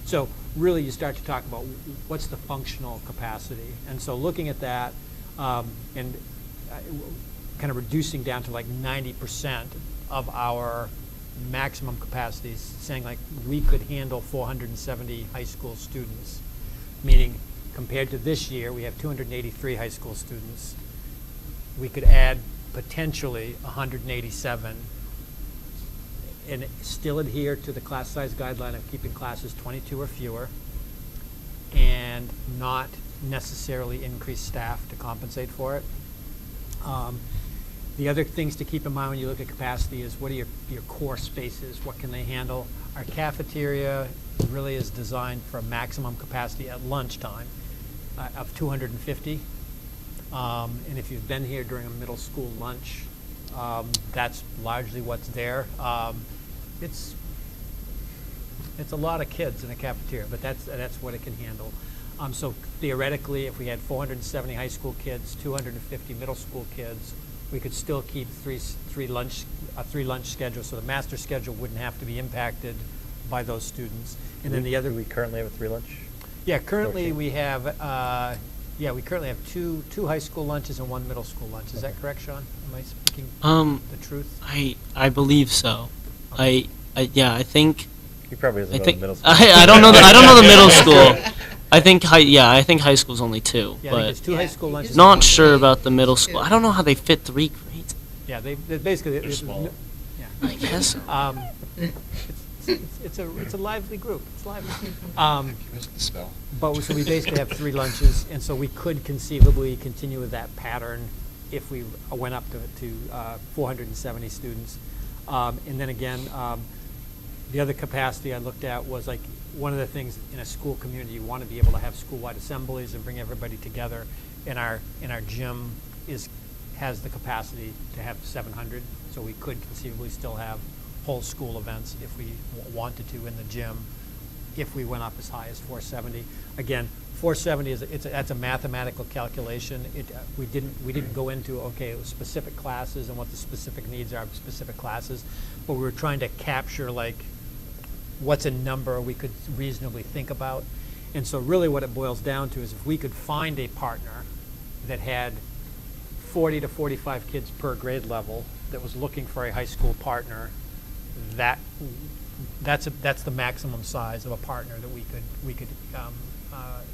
[SPEAKER 2] So really you start to talk about what's the functional capacity. And so looking at that and kind of reducing down to like 90% of our maximum capacities, saying like we could handle 470 high school students, meaning compared to this year, we have 283 high school students. We could add potentially 187 and still adhere to the class size guideline of keeping classes 22 or fewer and not necessarily increase staff to compensate for it. The other things to keep in mind when you look at capacity is what are your core spaces, what can they handle? Our cafeteria really is designed for maximum capacity at lunchtime of 250. And if you've been here during a middle school lunch, that's largely what's there. It's a lot of kids in a cafeteria, but that's what it can handle. So theoretically, if we had 470 high school kids, 250 middle school kids, we could still keep a three lunch schedule, so the master schedule wouldn't have to be impacted by those students. And then the other,
[SPEAKER 1] Do we currently have a 3 lunch?
[SPEAKER 2] yeah, currently we have two high school lunches and 1 middle school lunch. Is that correct, Sean? Am I speaking the truth?
[SPEAKER 4] I believe so.
[SPEAKER 2] Okay.
[SPEAKER 4] I think.
[SPEAKER 1] He probably doesn't
[SPEAKER 4] I
[SPEAKER 1] know
[SPEAKER 4] think
[SPEAKER 1] the middle school.
[SPEAKER 4] I don't know the middle school. I think high school's only 2,
[SPEAKER 2] Yeah, I think it's
[SPEAKER 4] but
[SPEAKER 2] 2 high school lunches.
[SPEAKER 4] not sure about the middle school. I don't know how they fit 3 grades.
[SPEAKER 2] Yeah, they basically.
[SPEAKER 9] They're small.
[SPEAKER 2] Yeah.
[SPEAKER 4] I guess so.
[SPEAKER 2] It's a lively group. It's lively.
[SPEAKER 6] Missed the spell.
[SPEAKER 2] But so we basically have 3 lunches, and so we could conceivably continue with that pattern if we went up to 470 students. And then again, the other capacity I looked at was like one of the things in a school community, you want to be able to have school-wide assemblies and bring everybody together. And our gym has the capacity to have 700, so we could conceivably still have whole school events if we wanted to in the gym, if we went up as high as 470. Again, 470 that's a mathematical calculation. We didn't go into specific classes and what the specific needs are of specific classes, but we were trying to capture like what's a number we could reasonably think about. And so really what it boils down to is if we could find a partner that had 40 to 45 kids per grade level that was looking for a high school partner, that's the maximum size of a partner that we could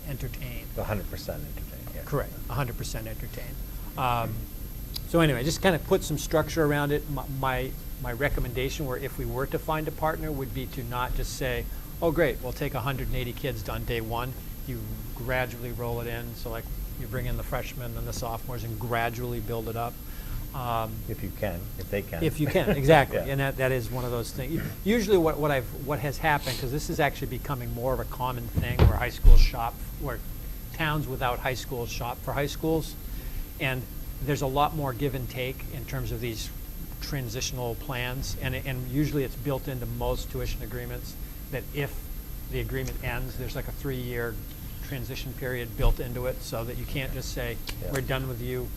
[SPEAKER 2] entertain.
[SPEAKER 1] 100% entertain. Yeah.
[SPEAKER 2] Correct, 100% entertain. So anyway, just kind of put some structure around it. My recommendation, where if we were to find a partner, would be to not just say, oh great, we'll take 180 kids on day 1. You gradually roll it in. So like you bring in the freshmen and the sophomores and gradually build it up.
[SPEAKER 1] If you can, if they can.
[SPEAKER 2] If you can, exactly.
[SPEAKER 1] Yeah.
[SPEAKER 2] And that is one of those things. Usually what has happened, because this is actually becoming more of a common thing where high schools shop, where towns without high schools shop for high schools. And there's a lot more give and take in terms of these transitional plans. And usually it's built into most tuition agreements that if the agreement ends, there's like a 3-year transition period built into it, so that you can't just say,
[SPEAKER 1] Yeah.
[SPEAKER 2] we're done with you,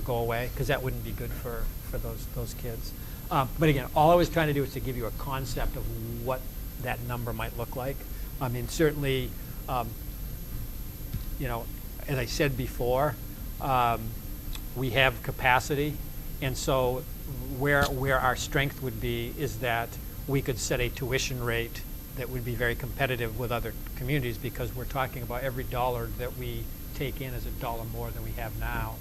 [SPEAKER 2] go away, because that wouldn't be good for those kids. But again, all I was trying to do is to give you a concept of what that number might look like. I mean, certainly, as I said before, we have capacity, and so where our strength would be is that we could set a tuition rate that would be very competitive with other communities, because we're talking about every dollar that we take in is a dollar more than we have now.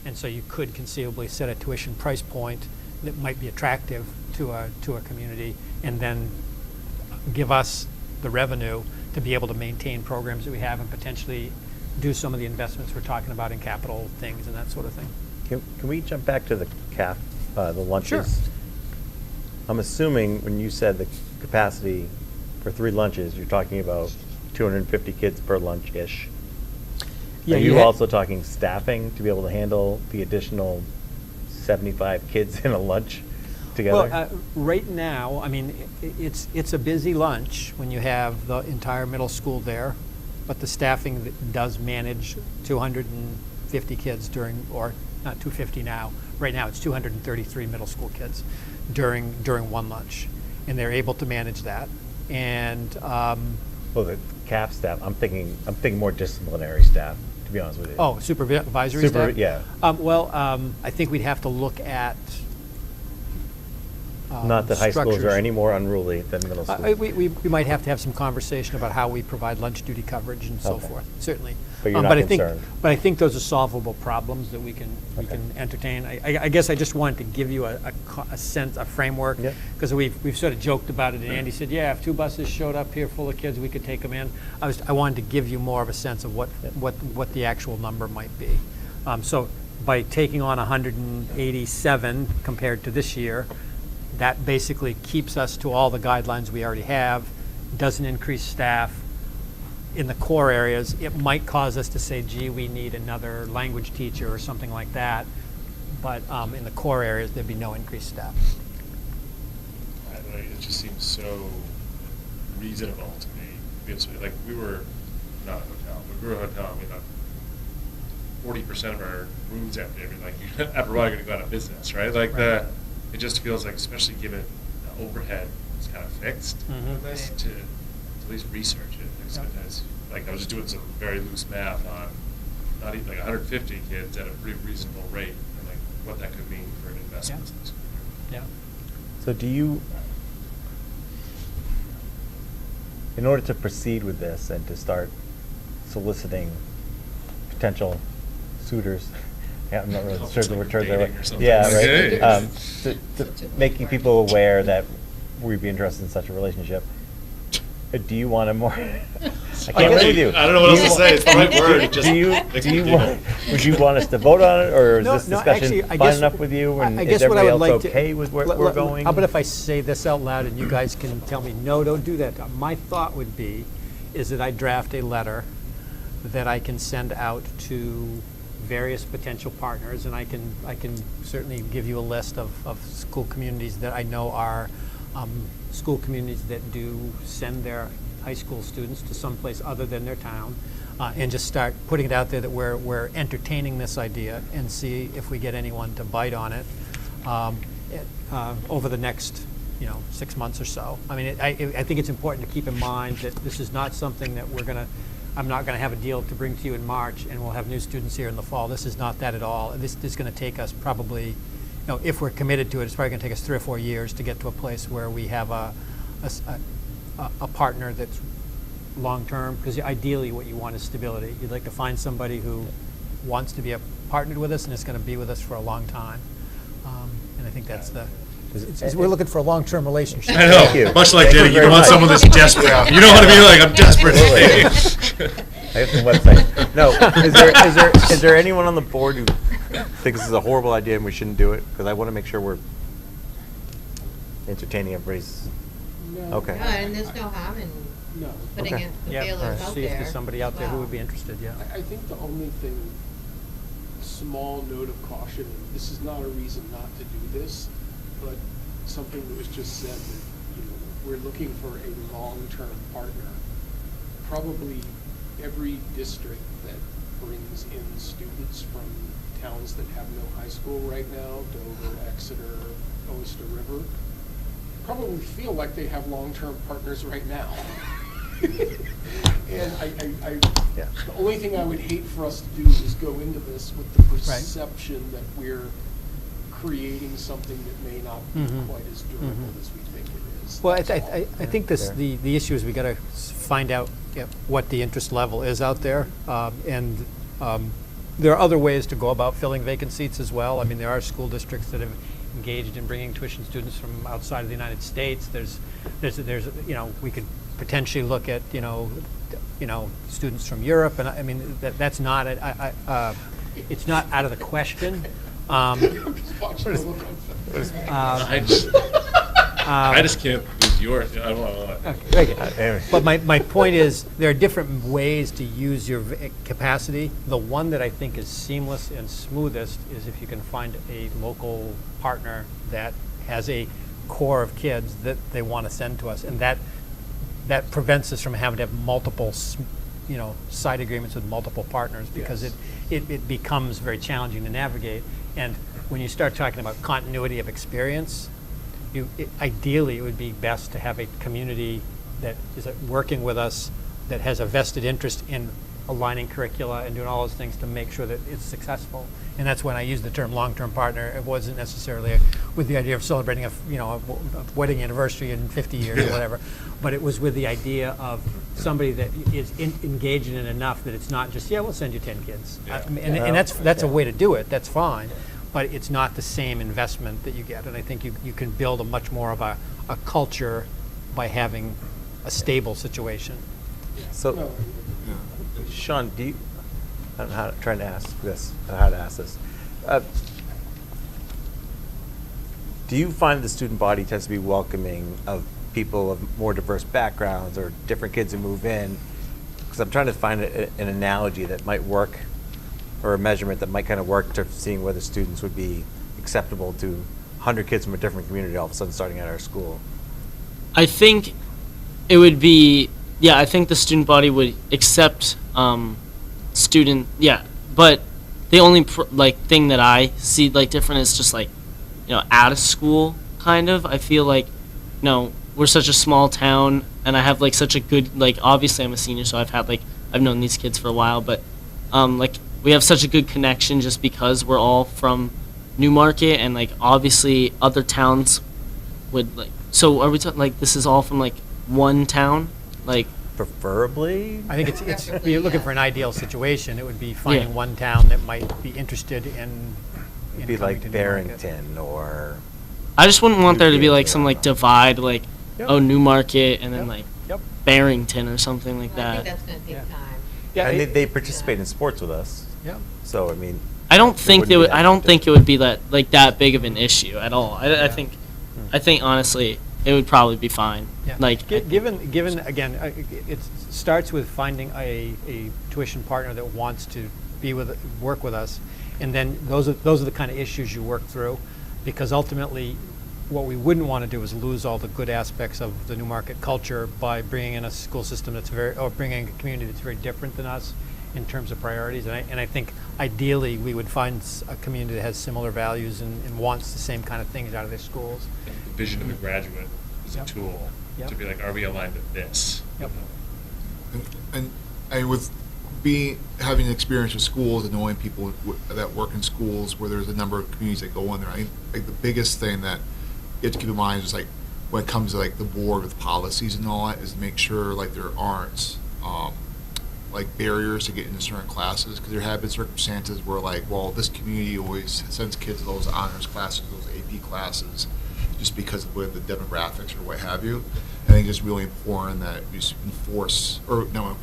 [SPEAKER 2] And so you could conceivably set a tuition price point that might be attractive to a community, and then give us the revenue to be able to maintain programs that we have and potentially do some of the investments we're talking about in capital things and that sort of thing.
[SPEAKER 1] Can we jump back to the the lunches?
[SPEAKER 2] Sure.
[SPEAKER 1] I'm assuming when you said the capacity for 3 lunches, you're talking about 250 kids per lunch-ish.
[SPEAKER 2] Yeah,
[SPEAKER 1] Are
[SPEAKER 2] you
[SPEAKER 1] you
[SPEAKER 2] had-
[SPEAKER 1] also talking staffing to be able to handle the additional 75 kids in a lunch together?
[SPEAKER 2] Well, right now, I mean, it's a busy lunch when you have the entire middle school there, but the staffing does manage 250 kids or not 250 now. Right now, it's 233 middle school kids during one lunch, and they're able to manage that. And
[SPEAKER 1] Well, the CAF staff, I'm thinking more disciplinary staff, to be honest with you.
[SPEAKER 2] supervisory staff?
[SPEAKER 1] Yeah.
[SPEAKER 2] I think we'd have to look at
[SPEAKER 1] Not that high schools are
[SPEAKER 2] structures.
[SPEAKER 1] any more unruly than middle schools.
[SPEAKER 2] We might have to have some conversation about how we provide lunch duty coverage and so
[SPEAKER 1] Okay.
[SPEAKER 2] forth, certainly.
[SPEAKER 1] But you're not concerned?
[SPEAKER 2] But I think those are solvable problems that we can
[SPEAKER 1] Okay.
[SPEAKER 2] entertain. I guess I just wanted to give you a sense, a framework,
[SPEAKER 1] Yep.
[SPEAKER 2] because we've sort of joked about it, and Andy said, yeah, if 2 buses showed up here full of kids, we could take them in. I wanted to give you more of a sense of what the actual number might be. So by taking on 187 compared to this year, that basically keeps us to all the guidelines we already have, doesn't increase staff. In the core areas, it might cause us to say, gee, we need another language teacher or something like that. But in the core areas, there'd be no increased staff.
[SPEAKER 9] I don't know, it just seems so reasonable to me. Because, like, we were not a hotel, but we were a hotel, I mean, 40% of our rooms empty. I mean, like, after a while, you're going to go out of business, right? Like,
[SPEAKER 2] Right.
[SPEAKER 9] It just feels like, especially given the overhead is kind of fixed with this, to at least research it. Because
[SPEAKER 2] Yep.
[SPEAKER 9] sometimes, like, I was just doing some very loose math on not even like 150 kids at a pretty reasonable rate, and like what that could mean for an investment
[SPEAKER 2] Yeah.
[SPEAKER 9] in the school year.
[SPEAKER 2] Yeah.
[SPEAKER 1] So do you, in order to proceed with this and to start soliciting potential suitors, yeah, I'm not really
[SPEAKER 9] Oh,
[SPEAKER 1] sure
[SPEAKER 9] it's
[SPEAKER 1] the
[SPEAKER 9] like
[SPEAKER 1] word terms
[SPEAKER 9] dating
[SPEAKER 1] are.
[SPEAKER 9] or something.
[SPEAKER 1] Yeah,
[SPEAKER 9] Okay.
[SPEAKER 1] right. To making people aware that we'd be interested in such a relationship. Do you want a more? I can't
[SPEAKER 2] guess-
[SPEAKER 1] really do.
[SPEAKER 9] I don't know what else to say. It's the right word. It just
[SPEAKER 1] Do you
[SPEAKER 9] makes
[SPEAKER 1] do you
[SPEAKER 9] me-
[SPEAKER 1] want? Would you want us to vote on it, or is
[SPEAKER 2] No,
[SPEAKER 1] this
[SPEAKER 2] no,
[SPEAKER 1] discussion
[SPEAKER 2] actually, I
[SPEAKER 1] fine
[SPEAKER 2] guess-
[SPEAKER 1] enough with you? And
[SPEAKER 2] I
[SPEAKER 1] is
[SPEAKER 2] guess what I
[SPEAKER 1] everybody
[SPEAKER 2] would
[SPEAKER 1] else
[SPEAKER 2] like to.
[SPEAKER 1] okay with where we're going?
[SPEAKER 2] How about if I say this out loud and you guys can tell me, no, don't do that. My thought would be, is that I draft a letter that I can send out to various potential partners, and I can certainly give you a list of school communities that I know are school communities that do send their high school students to someplace other than their town, and just start putting it out there that we're entertaining this idea and see if we get anyone to bite on it over the next 6 months or so. I mean, I think it's important to keep in mind that this is not something that I'm not going to have a deal to bring to you in March and we'll have new students here in the fall. This is not that at all. This is going to take us probably, if we're committed to it, it's probably going to take us 3 or 4 years to get to a place where we have a partner that's long-term, because ideally what you want is stability. You'd like to find somebody who wants to be partnered with us and is going to be with us for a long time. And I think that's we're looking for a long-term relationship.
[SPEAKER 9] I know.
[SPEAKER 1] Thank you.
[SPEAKER 9] Much like
[SPEAKER 1] Thank you
[SPEAKER 9] dating, you
[SPEAKER 1] very
[SPEAKER 9] don't want
[SPEAKER 1] much.
[SPEAKER 9] someone that's desperate. You don't want to be like, I'm desperate.
[SPEAKER 1] I have some website. No, is there anyone on the board who thinks this is a horrible idea and we shouldn't do it? Because I want to make sure we're entertaining everybody's.
[SPEAKER 3] No.
[SPEAKER 1] Okay.
[SPEAKER 5] Yeah, and there's no harm in
[SPEAKER 3] No.
[SPEAKER 5] putting
[SPEAKER 1] Okay.
[SPEAKER 5] it, the
[SPEAKER 2] Yeah,
[SPEAKER 5] feelers out
[SPEAKER 2] see if
[SPEAKER 5] there.
[SPEAKER 2] there's somebody out there who
[SPEAKER 5] Wow.
[SPEAKER 2] would be interested, yeah.
[SPEAKER 3] I think the only thing, small note of caution, and this is not a reason not to do this, but something that was just said that, we're looking for a long-term partner. Probably every district that brings in students from towns that have no high school right now, Dover, Exeter, Oyster River, probably feel like they have long-term partners right now. And
[SPEAKER 1] Yeah.
[SPEAKER 3] the only thing I would hate for us to do is go into this with the perception that we're creating something that may not be
[SPEAKER 2] Mhm.
[SPEAKER 3] quite as durable
[SPEAKER 2] Mhm.
[SPEAKER 3] as we think it is.
[SPEAKER 2] Well,
[SPEAKER 3] That's all.
[SPEAKER 2] I think
[SPEAKER 1] fair.
[SPEAKER 2] the issue is we got to find out what the interest level is out there, and there are other ways to go about filling vacant seats as well. I mean, there are school districts that have engaged in bringing tuition students from outside of the United States. There's we could potentially look at students from Europe, and I mean that's not it's not out of the question.
[SPEAKER 3] I'm just watching the look on face.
[SPEAKER 9] I just can't lose yours. I don't know.
[SPEAKER 2] Very good.
[SPEAKER 1] Anyway.
[SPEAKER 2] But my point is, there are different ways to use your capacity. The one that I think is seamless and smoothest is if you can find a local partner that has a core of kids that they want to send to us, and that prevents us from having to have multiple, side agreements with multiple partners, because
[SPEAKER 3] Yes.
[SPEAKER 2] it becomes very challenging to navigate. And when you start talking about continuity of experience, ideally, it would be best to have a community that is working with us that has a vested interest in aligning curricula and doing all those things to make sure that it's successful. And that's when I used the term long-term partner. It wasn't necessarily with the idea of celebrating a wedding anniversary in 50 years or whatever, but it was with the idea of somebody that is engaged in it enough that it's not just, we'll send you 10 kids.
[SPEAKER 9] Yeah.
[SPEAKER 2] And that's a way to do it. That's fine, but it's not the same investment that you get. And I think you can build a much more of a culture by having a stable situation.
[SPEAKER 1] So, Sean, I don't know how to ask this. Do you find the student body tends to be welcoming of people of more diverse backgrounds or different kids who move in? Because I'm trying to find an analogy that might work, or a measurement that might kind of work to seeing whether students would be acceptable to 100 kids from a different community all of a sudden starting at our school.
[SPEAKER 4] I think it would be, I think the student body would accept but the only thing that I see different is just out of school kind of. I feel like we're such a small town, and I have such a good obviously I'm a senior, so I've known these kids for a while, but we have such a good connection just because we're all from Newmarket, and obviously other towns would so are we talking this is all from one town
[SPEAKER 1] Preferably?
[SPEAKER 2] I think it's if you're looking for an ideal situation, it would be finding one town that might be interested in
[SPEAKER 1] It'd be
[SPEAKER 2] coming
[SPEAKER 1] like
[SPEAKER 2] to Newmarket.
[SPEAKER 1] Barrington or...
[SPEAKER 4] I just wouldn't want there to be
[SPEAKER 1] Newfield
[SPEAKER 4] some
[SPEAKER 1] or-
[SPEAKER 4] divide Newmarket and then
[SPEAKER 2] Yep.
[SPEAKER 4] Barrington or something like
[SPEAKER 5] Well, I think
[SPEAKER 4] that.
[SPEAKER 5] that's gonna take
[SPEAKER 2] Yeah.
[SPEAKER 5] time.
[SPEAKER 2] Yeah,
[SPEAKER 1] And
[SPEAKER 2] it-
[SPEAKER 1] they participate in sports with us.
[SPEAKER 2] Yeah.
[SPEAKER 1] So, I mean...
[SPEAKER 4] I don't
[SPEAKER 1] it
[SPEAKER 4] think
[SPEAKER 1] wouldn't be that
[SPEAKER 4] I don't think it
[SPEAKER 1] different.
[SPEAKER 4] would be that big of an issue at all. I think honestly it would probably be fine.
[SPEAKER 2] Yeah. Given again, it starts with finding a tuition partner that wants to work with us, and then those are the kind of issues you work through, because ultimately, what we wouldn't want to do is lose all the good aspects of the Newmarket culture by bringing in a school system bringing a community that's very different than us in terms of priorities. And I think ideally we would find a community that has similar values and wants the same kind of things out of their schools.
[SPEAKER 9] The vision of the graduate is a
[SPEAKER 2] Yep.
[SPEAKER 9] tool
[SPEAKER 2] Yep.
[SPEAKER 9] to be are we aligned with this?
[SPEAKER 2] Yep.
[SPEAKER 6] And with having experience with schools and knowing people that work in schools where there's a number of communities that go in there, I think the biggest thing that you have to keep in mind is when it comes to the board with policies and all that, is to make sure there aren't barriers to get into certain classes, because there have been circumstances where this community always sends kids to those honors classes, those AP classes, just because of the demographics or what have you. I think it's really important that we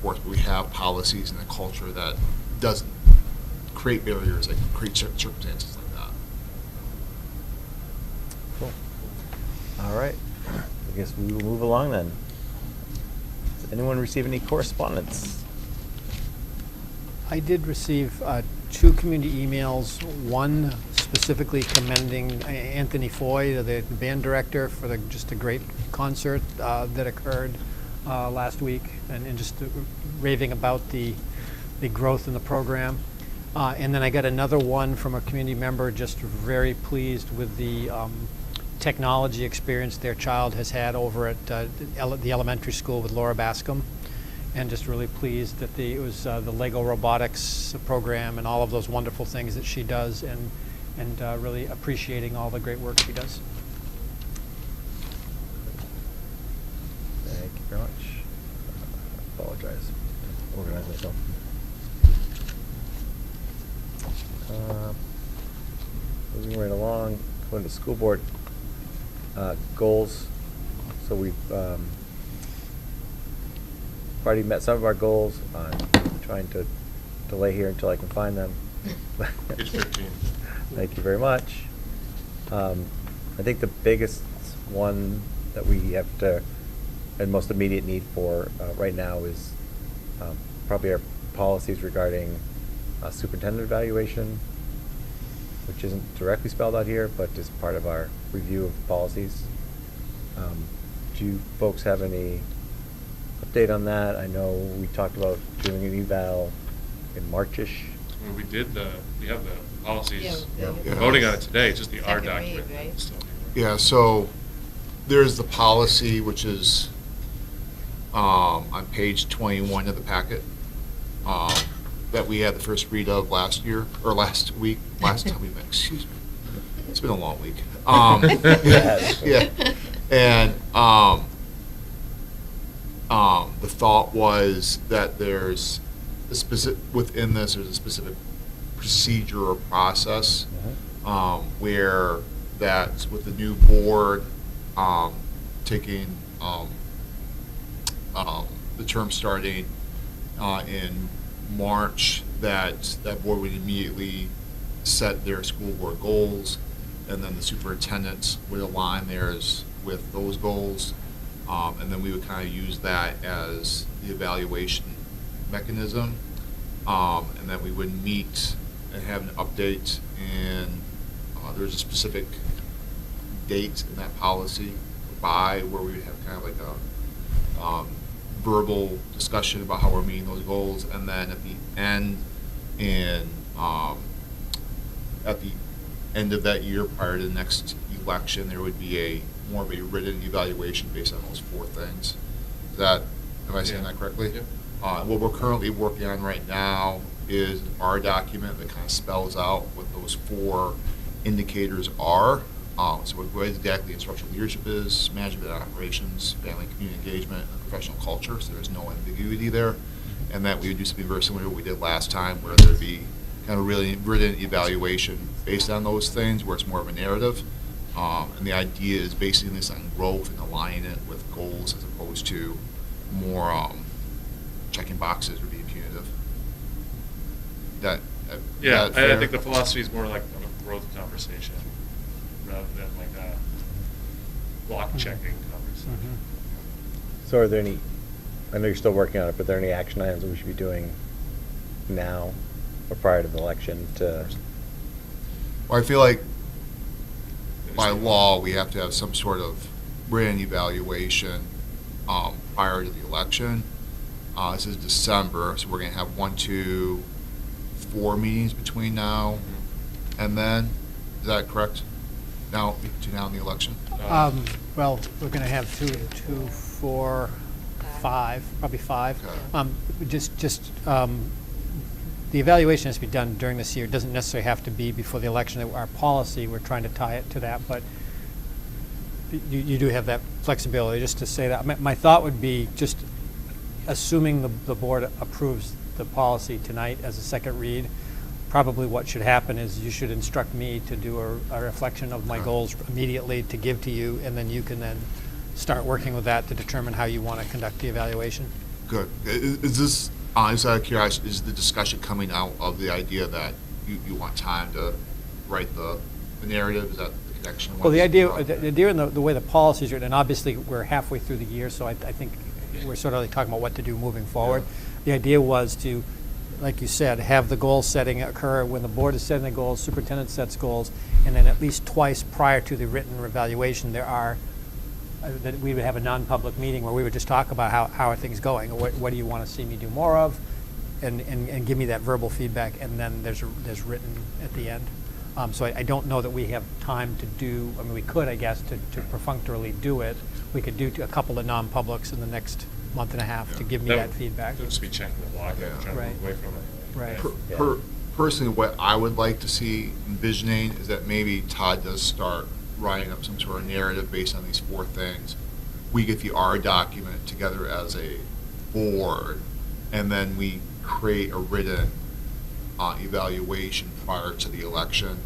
[SPEAKER 6] but we have policies and a culture that doesn't create barriers, create circumstances like that.
[SPEAKER 1] Cool. All right. I guess we will move along then. Does anyone receive any correspondence?
[SPEAKER 2] I did receive 2 community emails, one specifically commending Anthony Foy, the band director, for just a great concert that occurred last week, and just raving about the growth in the program. And then I got another one from a community member, just very pleased with the technology experience their child has had over at the elementary school with Laura Bascom, and just really pleased that it was the Lego robotics program and all of those wonderful things that she does, and really appreciating all the great work she does.
[SPEAKER 1] Thank you very much. Apologize. Organize myself. Moving right along, going to school board goals. So we've already met some of our goals. I'm trying to delay here until I can find them.
[SPEAKER 9] Page 15.
[SPEAKER 1] Thank you very much. I think the biggest one that we have and most immediate need for right now is probably our policies regarding superintendent evaluation, which isn't directly spelled out here, but is part of our review of policies. Do you folks have any update on that? I know we talked about doing an eval in Marchish.
[SPEAKER 9] Well, we have the policies.
[SPEAKER 5] Yeah.
[SPEAKER 9] We're voting on it today, it's just the R
[SPEAKER 5] Second read,
[SPEAKER 9] document.
[SPEAKER 5] right?
[SPEAKER 9] Still.
[SPEAKER 6] Yeah, so there's the policy, which is on page 21 of the packet. that we had the first read of last year, or last week, last time we met, excuse me. It's been a long week. Yeah. And the thought was that there's a specific, within this, there's a specific procedure or process where that with the new board taking the term starting in March, that board would immediately set their school board goals, and then the superintendents would align theirs with those goals, and then we would kind of use that as the evaluation mechanism, and then we would meet and have an update, and there's a specific date in that policy by where we would have kind of like a verbal discussion about how we're meeting those goals, and then at the end, at the end of that year, prior to the next election, there would be a more of a written evaluation based on those 4 things. Is that, am I saying that correctly?
[SPEAKER 9] Yeah.
[SPEAKER 6] What we're currently working on right now is our document that kind of spells out what those 4 indicators are. So what exactly instructional leadership is, management and operations, family and community engagement, and professional culture, so there's no ambiguity there. And that we would do something very similar to what we did last time, where there'd be kind of really written evaluation based on those things, where it's more of a narrative. And the idea is basing this on growth and aligning it with goals as opposed to more checking boxes or being punitive.
[SPEAKER 9] Yeah,
[SPEAKER 6] that fair?
[SPEAKER 9] I think the philosophy is more like a growth conversation rather than like a block checking conversation.
[SPEAKER 1] So are there any, I know you're still working on it, but are there any action items that we should be doing now or prior to the election to?
[SPEAKER 6] Well, I feel like by law, we have to have some sort of written evaluation prior to the election. This is December, so we're going to have 1, 2, 4 meetings between now and then. Is that correct? Now, between now and the election?
[SPEAKER 2] Well, we're going to have 2, 4, 5, probably 5.
[SPEAKER 6] Okay.
[SPEAKER 2] The evaluation has to be done during this year. It doesn't necessarily have to be before the election. Our policy, we're trying to tie it to that, but you do have that flexibility. Just to say that, my thought would be just assuming the board approves the policy tonight as a second read, probably what should happen is you should instruct me to do a reflection of my goals immediately to give to you, and then you can then start working with that to determine how you want to conduct the evaluation.
[SPEAKER 6] Good. Is this, just out of curiosity, is the discussion coming out of the idea that you want time to write the narrative? Is that the connection?
[SPEAKER 2] Well, the idea and the way the policy is written, and obviously we're halfway through the year, so I think we're sort of like talking about what to do moving forward.
[SPEAKER 6] Yeah.
[SPEAKER 2] The idea was to, like you said, have the goal setting occur when the board is setting the goals, superintendent sets goals, and then at least twice prior to the written evaluation, there are that we would have a non-public meeting where we would just talk about how are things going, what do you want to see me do more of, and give me that verbal feedback, and then there's written at the end. So I don't know that we have time to do, I mean, we could, I guess, to perfunctorily do it. We could do a couple of non-publics in the next month and a half to give me that feedback.
[SPEAKER 9] They'll just be checking the block and trying to move away from it.
[SPEAKER 2] Right.
[SPEAKER 6] Personally, what I would like to see envisioning is that maybe Todd does start writing up some sort of narrative based on these 4 things. We get the R document together as a board, and then we create a written evaluation prior to the election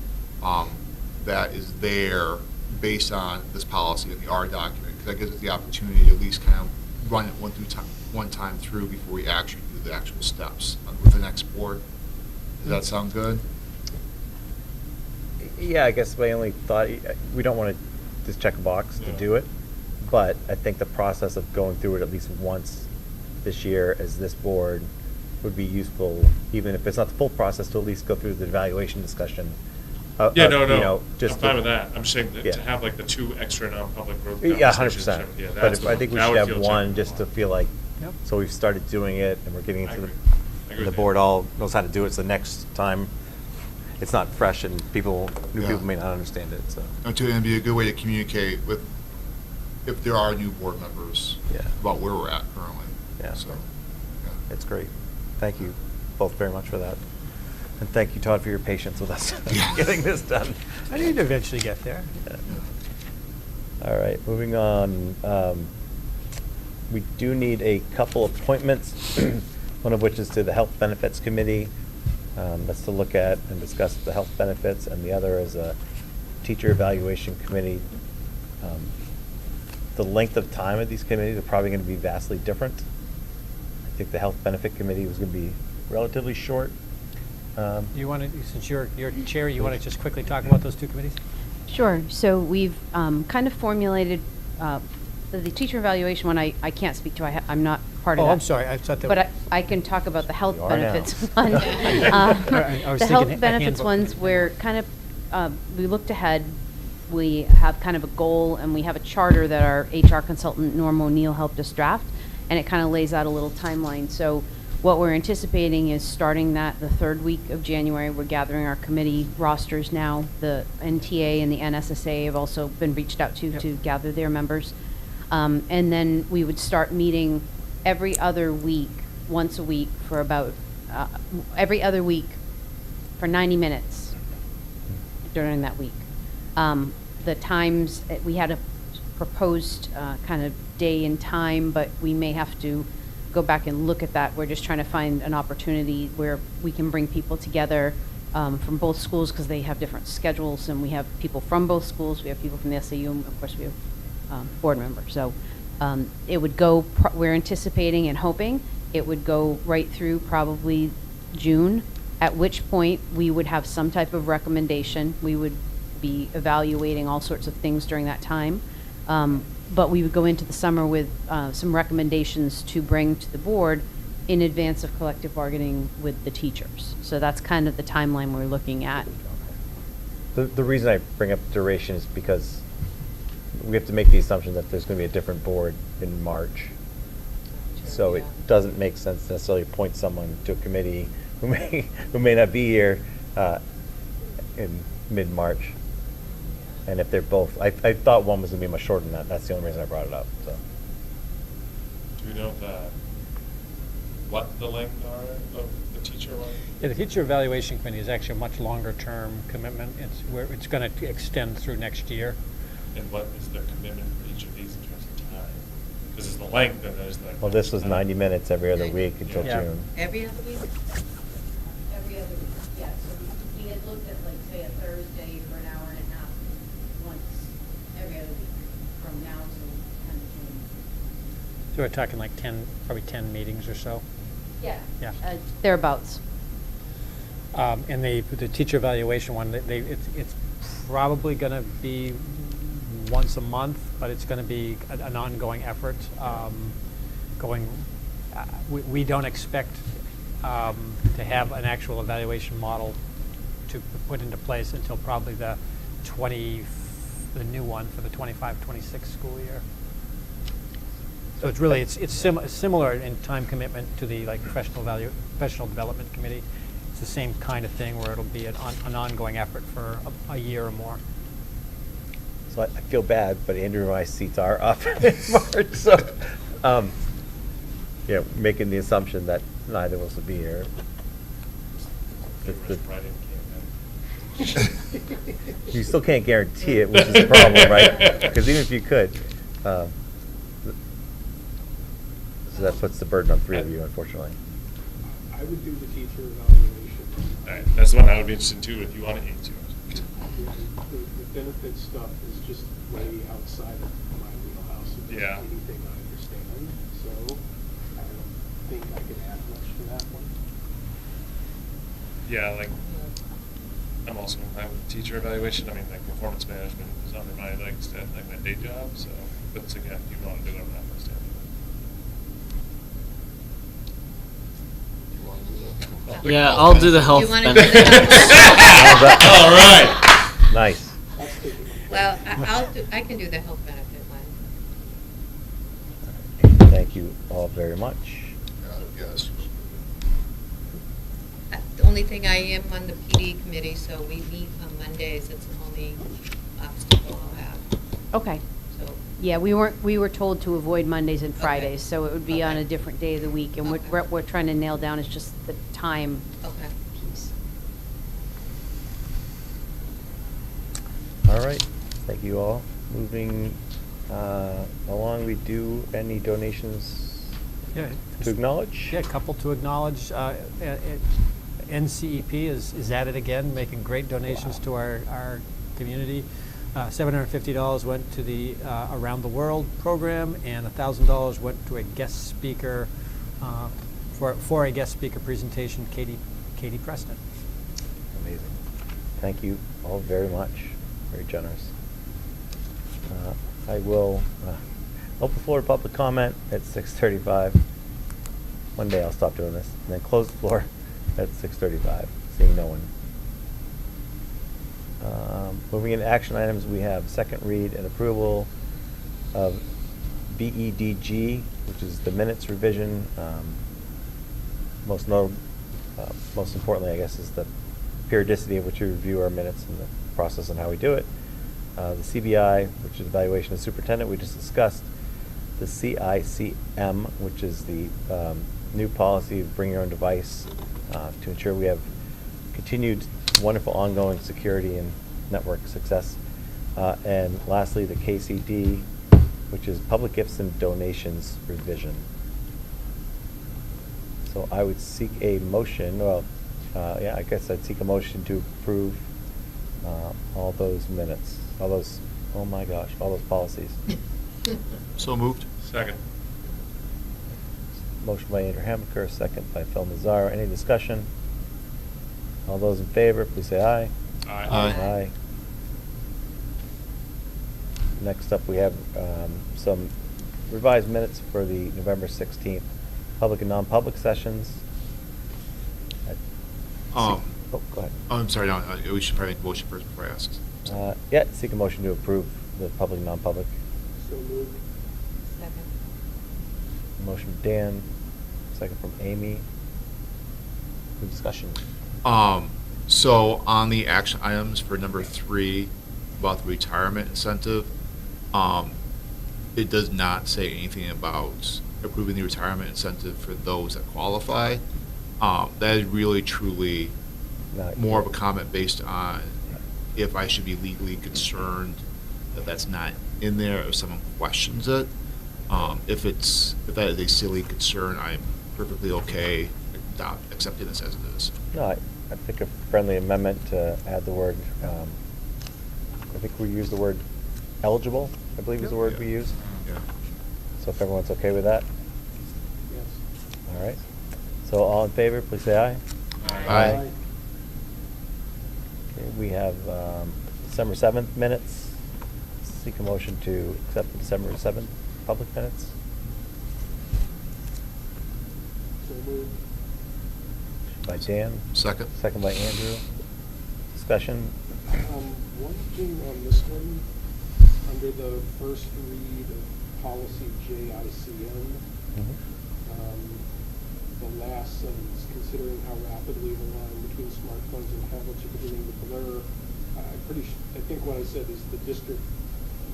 [SPEAKER 6] that is there based on this policy and the R document, because that gives us the opportunity to at least kind of run it one time through before we actually do the actual steps with the next board. Does that sound good?
[SPEAKER 1] Yeah, I guess my only thought, we don't want to just check a box to do it, but I think the process of going through it at least once this year as this board would be useful, even if it's not the full process, to at least go through the evaluation discussion.
[SPEAKER 9] No.
[SPEAKER 1] Just
[SPEAKER 9] I'm fine with that. I'm saying that to have like the 2 extra non-public growth
[SPEAKER 1] Yeah,
[SPEAKER 9] conversations.
[SPEAKER 1] 100%.
[SPEAKER 9] Yeah,
[SPEAKER 1] But
[SPEAKER 9] that's
[SPEAKER 1] I think we should have one just to
[SPEAKER 9] checkable.
[SPEAKER 1] feel like,
[SPEAKER 2] Yep.
[SPEAKER 1] so we've started doing it and we're getting
[SPEAKER 9] I
[SPEAKER 1] into
[SPEAKER 9] agree. I agree
[SPEAKER 1] the
[SPEAKER 9] with
[SPEAKER 1] board
[SPEAKER 9] that.
[SPEAKER 1] all knows how to do it, so the next time it's not fresh and new
[SPEAKER 6] Yeah.
[SPEAKER 1] people may not understand it, so.
[SPEAKER 6] And it'd be a good way to communicate with, if there are new board members,
[SPEAKER 1] Yeah.
[SPEAKER 6] about where we're at currently.
[SPEAKER 1] Yeah.
[SPEAKER 6] So, yeah.
[SPEAKER 1] It's great. Thank you. both very much for that. And thank you, Todd, for your patience with us getting this done.
[SPEAKER 2] I need to eventually get there.
[SPEAKER 1] All right, moving on. We do need a couple appointments, one of which is to the Health Benefits Committee. That's to look at and discuss the health benefits, and the other is a Teacher Evaluation Committee. The length of time of these committees are probably going to be vastly different. I think the Health Benefit Committee was going to be relatively short.
[SPEAKER 2] You want to, since you're chair, you want to just quickly talk about those two committees?
[SPEAKER 7] Sure. So we've kind of formulated the teacher evaluation one. I can't speak to. I'm not part of that.
[SPEAKER 2] Oh, I'm sorry. I thought that.
[SPEAKER 7] But I can talk about the health
[SPEAKER 1] You are
[SPEAKER 7] benefits
[SPEAKER 1] now.
[SPEAKER 7] one.
[SPEAKER 2] I was
[SPEAKER 7] The
[SPEAKER 2] thinking
[SPEAKER 7] health
[SPEAKER 2] a
[SPEAKER 7] benefits
[SPEAKER 2] handbook.
[SPEAKER 7] ones, we're kind of, we looked ahead. We have kind of a goal, and we have a charter that our HR consultant, Norm O'Neill, helped us draft, and it kind of lays out a little timeline. So what we're anticipating is starting that the third week of January. We're gathering our committee rosters now. The NTA and the NSSA have also been reached out to gather their members. And then we would start meeting every other week, once a week for about, every other week for 90 minutes during that week. The times, we had a proposed kind of day and time, but we may have to go back and look at that. We're just trying to find an opportunity where we can bring people together from both schools, because they have different schedules, and we have people from both schools. We have people from the SAU, and of course we have board members. So it would go, we're anticipating and hoping it would go right through probably June, at which point we would have some type of recommendation. We would be evaluating all sorts of things during that time. But we would go into the summer with some recommendations to bring to the board in advance of collective bargaining with the teachers. So that's kind of the timeline we're looking at.
[SPEAKER 1] The reason I bring up duration is because we have to make the assumption that there's going to be a different board in March. So it doesn't make sense to necessarily appoint someone to a committee who may not be here in mid-March. And if they're both, I thought one was going to be much shorter than that. That's the only reason I brought it up. So.
[SPEAKER 9] Do we know what the length are of the teacher one?
[SPEAKER 2] Yeah, the teacher evaluation committee is actually a much longer term commitment. It's going to extend through next year.
[SPEAKER 9] And what is the commitment for each of these in terms of time? Because there's the length and there's the.
[SPEAKER 1] Well, this was 90 minutes every other week until
[SPEAKER 2] Yeah.
[SPEAKER 1] June.
[SPEAKER 5] Every other week?
[SPEAKER 7] Every other week, yeah. So we had looked at, like, say, a Thursday for an hour and a half, once every other week, from now till kind of June.
[SPEAKER 2] So we're talking like probably 10 meetings or so.
[SPEAKER 7] Yeah.
[SPEAKER 2] Yeah.
[SPEAKER 7] Thereabouts.
[SPEAKER 2] And the teacher evaluation one, it's probably going to be once a month, but it's going to be an ongoing effort. We don't expect to have an actual evaluation model to put into place until probably the new one for the 25-26 school year. So it's really it's similar in time commitment to the professional development committee. It's the same kind of thing where it'll be an ongoing effort for a year or more.
[SPEAKER 1] So I feel bad, but Andrew and my seats are up in March. So, yeah, making the assumption that neither of us will be here. You still can't guarantee it, which is the problem, right? Because even if you could, so that puts the burden on three of you, unfortunately.
[SPEAKER 3] I would do the teacher evaluation.
[SPEAKER 9] All right, that's the one I would be interested in too, if you want to answer.
[SPEAKER 3] The benefit stuff is just way outside of my wheelhouse. It's
[SPEAKER 9] Yeah.
[SPEAKER 3] anything I understand, so I don't think I can add much to that one.
[SPEAKER 9] Yeah, like, I'm also inclined with teacher evaluation. I mean, like, performance management is under my, like my day job, so, but again, if you want to do it, I'm not going to stand for it.
[SPEAKER 4] Yeah, I'll do the health
[SPEAKER 5] You wanna do the
[SPEAKER 4] benefits.
[SPEAKER 5] health
[SPEAKER 9] All right.
[SPEAKER 1] Nice.
[SPEAKER 5] Well, I can do the health benefit one.
[SPEAKER 1] Thank you all very much.
[SPEAKER 6] Yes.
[SPEAKER 5] The only thing, I am on the PD committee, so we meet on Mondays. It's the only obstacle I'll have.
[SPEAKER 7] Okay.
[SPEAKER 5] So
[SPEAKER 7] Yeah, we were told to avoid Mondays and
[SPEAKER 10] Okay.
[SPEAKER 7] Fridays, so it would be on
[SPEAKER 10] Okay.
[SPEAKER 7] a different day of the week. And what
[SPEAKER 10] Okay.
[SPEAKER 7] we're trying to nail down is just the time
[SPEAKER 10] Okay.
[SPEAKER 7] piece.
[SPEAKER 1] All right, thank you all. Moving along, we do any donations
[SPEAKER 2] Yeah.
[SPEAKER 1] to acknowledge?
[SPEAKER 2] Yeah, a couple to acknowledge. NCEP is at it again, making great donations to our community. $750 went to the Around the World program, and $1,000 went to a guest speaker, for a guest speaker presentation, Katie Preston.
[SPEAKER 1] Amazing. Thank you all very much. Very generous. I will open the floor to public comment at 6:35. One day I'll stop doing this, and then close the floor at 6:35, seeing no one. Moving into action items, we have second read and approval of BEDG, which is the minutes revision. Most importantly, I guess, is the periodicity of which we review our minutes and the process and how we do it. The CBI, which is evaluation of superintendent, we just discussed. The CICM, which is the new policy of bring your own device to ensure we have continued wonderful ongoing security and network success. And lastly, the KCD, which is public gifts and donations revision. So I would seek a motion, I guess I'd seek a motion to approve all those minutes, all those policies.
[SPEAKER 6] So moved.
[SPEAKER 9] Second.
[SPEAKER 1] Motion by Andrew Hamaker, second by Phil Mazzaro. Any discussion? All those in favor, please say aye.
[SPEAKER 9] Aye.
[SPEAKER 1] Aye. Next up, we have some revised minutes for the November 16th public and non-public sessions. Oh, go ahead.
[SPEAKER 6] I'm sorry, no, we should probably make a motion first before I ask.
[SPEAKER 1] Yeah, seek a motion to approve the public and non-public.
[SPEAKER 3] So moved.
[SPEAKER 5] Second.
[SPEAKER 1] Motion from Dan, second from Amy. Any discussion?
[SPEAKER 6] So on the action items for number 3 about the retirement incentive, it does not say anything about approving the retirement incentive for those that qualify. That is really truly more of a comment based on if I should be legally concerned that that's not in there, if someone questions it. If that is a silly concern, I'm perfectly okay accepting this as it is.
[SPEAKER 1] No, I think a friendly amendment to add the word, I think we use the word eligible, I believe is the word we use.
[SPEAKER 6] Yeah.
[SPEAKER 1] So if everyone's okay with that?
[SPEAKER 3] Yes.
[SPEAKER 1] All right. So all in favor, please say aye.
[SPEAKER 6] Aye.
[SPEAKER 1] Okay, we have December 7th minutes. Seek a motion to accept the December 7th public minutes.
[SPEAKER 3] So moved.
[SPEAKER 1] By Dan.
[SPEAKER 6] Second.
[SPEAKER 1] Second by Andrew. Discussion.
[SPEAKER 3] One thing on this one, under the first read of policy JICM, the last sentence, considering how rapidly the line between smartphones and tablets are beginning to blur, I think what I said is the district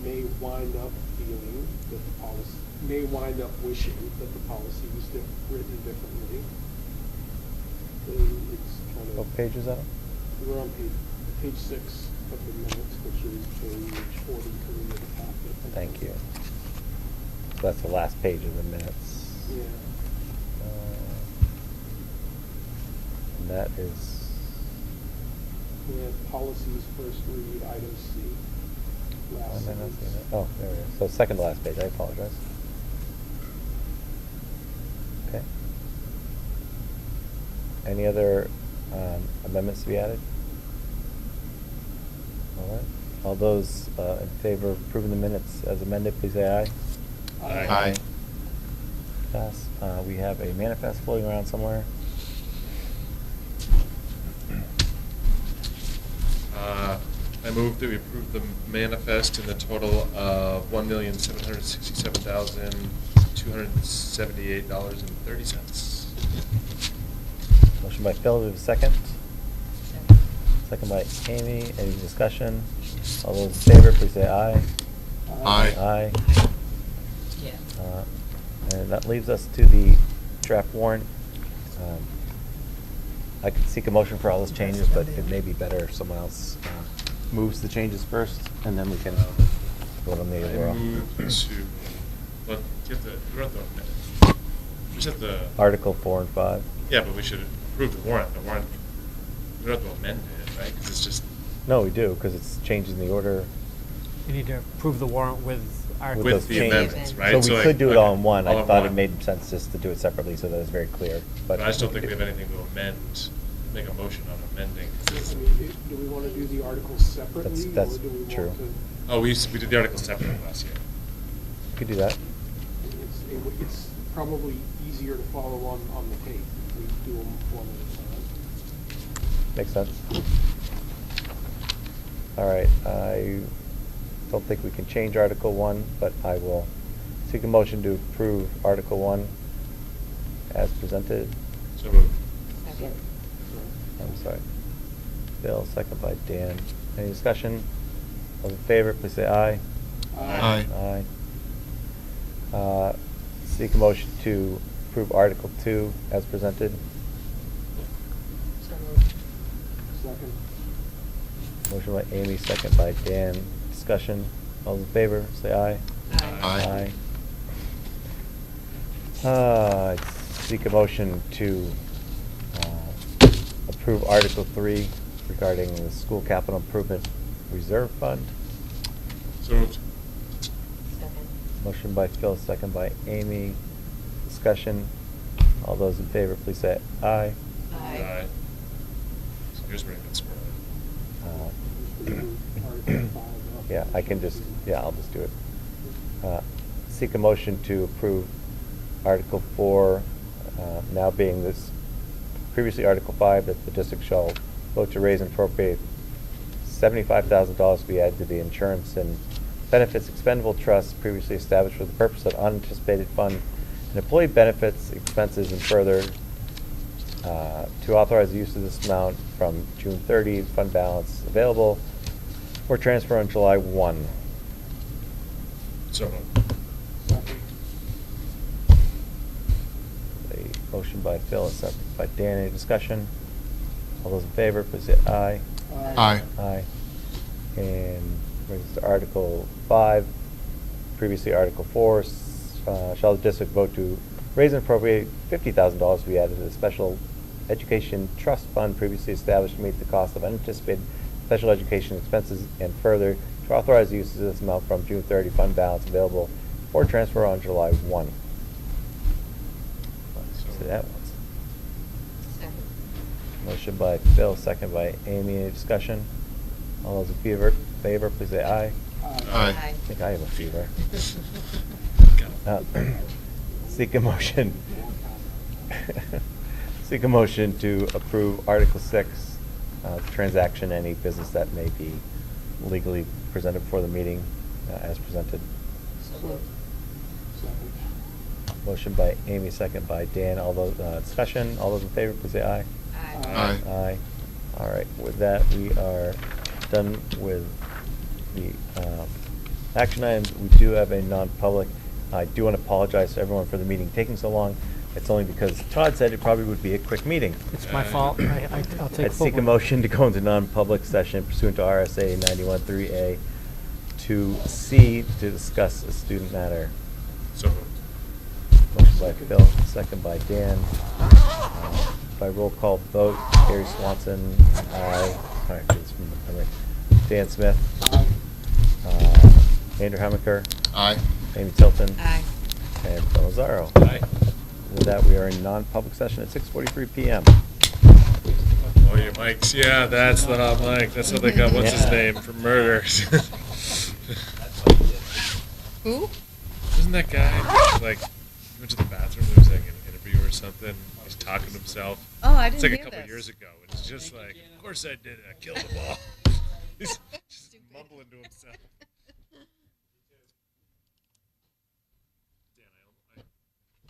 [SPEAKER 3] may wind up feeling that the policy, may wind up wishing that the policy was written differently. It's kind of.
[SPEAKER 1] What page is that on?
[SPEAKER 3] We're on page 6 of the minutes, which is page 43 of the packet.
[SPEAKER 1] Thank you. So that's the last page of the minutes.
[SPEAKER 3] Yeah.
[SPEAKER 1] And that is.
[SPEAKER 3] We have policies first read, item C. Last sentence.
[SPEAKER 1] Oh, there it is. So second to last page, I apologize. Okay. Any other amendments to be added? All right. All those in favor of approving the minutes as amended, please say aye.
[SPEAKER 3] Aye.
[SPEAKER 6] Aye.
[SPEAKER 1] Pass. We have a manifest floating around somewhere.
[SPEAKER 9] I move that we approve the manifest in the total of $1,767,278.30.
[SPEAKER 1] Motion by Phil, do we have a second? Second by Amy. Any discussion? All those in favor, please say aye.
[SPEAKER 6] Aye.
[SPEAKER 1] Aye.
[SPEAKER 5] Yeah.
[SPEAKER 1] And that leaves us to the draft warrant. I could seek a motion for all those changes, but it may be better if someone else moves the changes first, and then we can vote on the
[SPEAKER 9] I
[SPEAKER 1] overall.
[SPEAKER 9] move to, well, you have to, we don't have to, we just have to.
[SPEAKER 1] Article 4 and 5.
[SPEAKER 9] Yeah, but we should approve the warrant. The warrant, we don't have to amend it, right? Because it's just.
[SPEAKER 1] No, we do, because it's changing the order.
[SPEAKER 2] You need to approve the warrant with our.
[SPEAKER 1] With
[SPEAKER 9] With
[SPEAKER 1] those
[SPEAKER 9] the
[SPEAKER 1] changes.
[SPEAKER 9] amendments, right?
[SPEAKER 1] So we
[SPEAKER 9] like,
[SPEAKER 1] could do it
[SPEAKER 9] okay,
[SPEAKER 1] all in one. I
[SPEAKER 9] all in
[SPEAKER 1] thought it
[SPEAKER 9] one.
[SPEAKER 1] made sense just to do it separately so that it's very clear. But
[SPEAKER 9] I just don't think we have anything to amend, make a motion on amending.
[SPEAKER 3] I mean, do we want to do the articles separately?
[SPEAKER 1] That's
[SPEAKER 3] or do we want
[SPEAKER 1] true.
[SPEAKER 3] to-
[SPEAKER 9] Oh, we did the article separately last year.
[SPEAKER 1] we could do that.
[SPEAKER 3] It's probably easier to follow on the tape if we do them one at a time.
[SPEAKER 1] Makes sense. All right, I don't think we can change Article 1, but I will seek a motion to approve Article 1 as presented.
[SPEAKER 9] So moved.
[SPEAKER 5] Second.
[SPEAKER 1] I'm sorry. Bill, second by Dan. Any discussion? All in favor, please say aye.
[SPEAKER 6] Aye.
[SPEAKER 1] Aye. Seek a motion to approve Article 2 as presented.
[SPEAKER 5] So moved.
[SPEAKER 3] Second.
[SPEAKER 1] Motion by Amy, second by Dan. Discussion. All in favor, say aye.
[SPEAKER 6] Aye.
[SPEAKER 1] Aye. Seek a motion to approve Article 3 regarding the School Capital Improvement Reserve Fund.
[SPEAKER 9] So moved.
[SPEAKER 5] Second.
[SPEAKER 1] Motion by Phil, second by Amy. Discussion. All those in favor, please say aye.
[SPEAKER 9] Aye. So here's where it gets squirrely.
[SPEAKER 3] Article 5 up.
[SPEAKER 1] Yeah, I can just, yeah, I'll just do it. Seek a motion to approve Article 4, now being this, previously Article 5, that the district shall vote to raise and appropriate $75,000 to be added to the insurance and benefits expendable trust previously established for the purpose of unanticipated fund and employee benefits expenses, and further to authorize the use of this amount from June 30, fund balance available for transfer on July 1.
[SPEAKER 9] So moved.
[SPEAKER 3] Second.
[SPEAKER 1] A motion by Phil, a second by Dan. Any discussion? All those in favor, please say aye.
[SPEAKER 6] Aye.
[SPEAKER 1] Aye. And brings us to Article 5, previously Article 4, shall the district vote to raise and appropriate $50,000 to be added to the special education trust fund previously established to meet the cost of unanticipated special education expenses, and further to authorize the use of this amount from June 30 fund balance available for transfer on July 1. Let's do that once.
[SPEAKER 5] Second.
[SPEAKER 1] Motion by Phil, second by Amy. Any discussion? All those in favor, please say aye.
[SPEAKER 6] Aye.
[SPEAKER 1] I think I have a fever. Seek a motion. Seek a motion to approve Article 6, transaction, any business that may be legally presented before the meeting, as presented.
[SPEAKER 5] So moved.
[SPEAKER 3] Second.
[SPEAKER 1] Motion by Amy, second by Dan. All those, discussion, all those in favor, please say aye.
[SPEAKER 6] Aye.
[SPEAKER 1] Aye. All right, with that, we are done with the action items. We do have a non-public. I do want to apologize to everyone for the meeting taking so long. It's only because Todd said it probably would be a quick meeting.
[SPEAKER 2] It's my fault. I'll take
[SPEAKER 1] I'd
[SPEAKER 2] full
[SPEAKER 1] seek a
[SPEAKER 2] blame.
[SPEAKER 1] motion to go into non-public session pursuant to RSA 91.3A to C to discuss a student matter.
[SPEAKER 9] So moved.
[SPEAKER 1] Motion by Phil, second by Dan. By roll call vote, Gary Swanson, aye. All right, it's from memory. Dan Smith,
[SPEAKER 3] Aye.
[SPEAKER 1] Andrew Hamaker,
[SPEAKER 6] Aye.
[SPEAKER 1] Amy Tilton,
[SPEAKER 5] Aye.
[SPEAKER 1] and Phil Nazaro.
[SPEAKER 9] Aye.
[SPEAKER 1] With that, we are in non-public session at 6:43 PM.
[SPEAKER 9] Oh, your mics. Yeah, that's the hot mic. That's how they got, what's his
[SPEAKER 1] Yeah.
[SPEAKER 9] name, for murder.
[SPEAKER 5] Who?
[SPEAKER 9] Isn't that guy, like, he went to the bathroom, there was like an interview or something, he's talking to himself.
[SPEAKER 5] Oh, I
[SPEAKER 9] It's
[SPEAKER 5] didn't
[SPEAKER 9] like a
[SPEAKER 5] hear
[SPEAKER 9] couple
[SPEAKER 5] this.
[SPEAKER 9] years ago, and it's just like, of course I did it, I killed them all. He's just mumbling to himself. Dan, I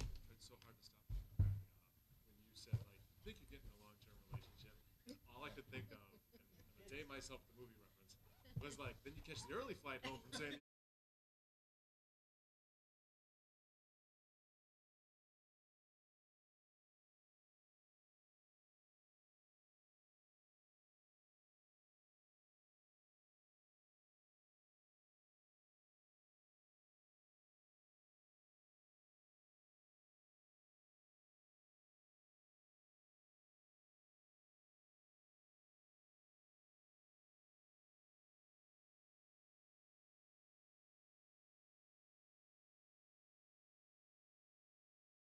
[SPEAKER 9] tried so hard to stop when you said, like, I think you're getting a long-term relationship. All I could think of, and I dated myself with the movie reference, was like, then you catch the early flight home from San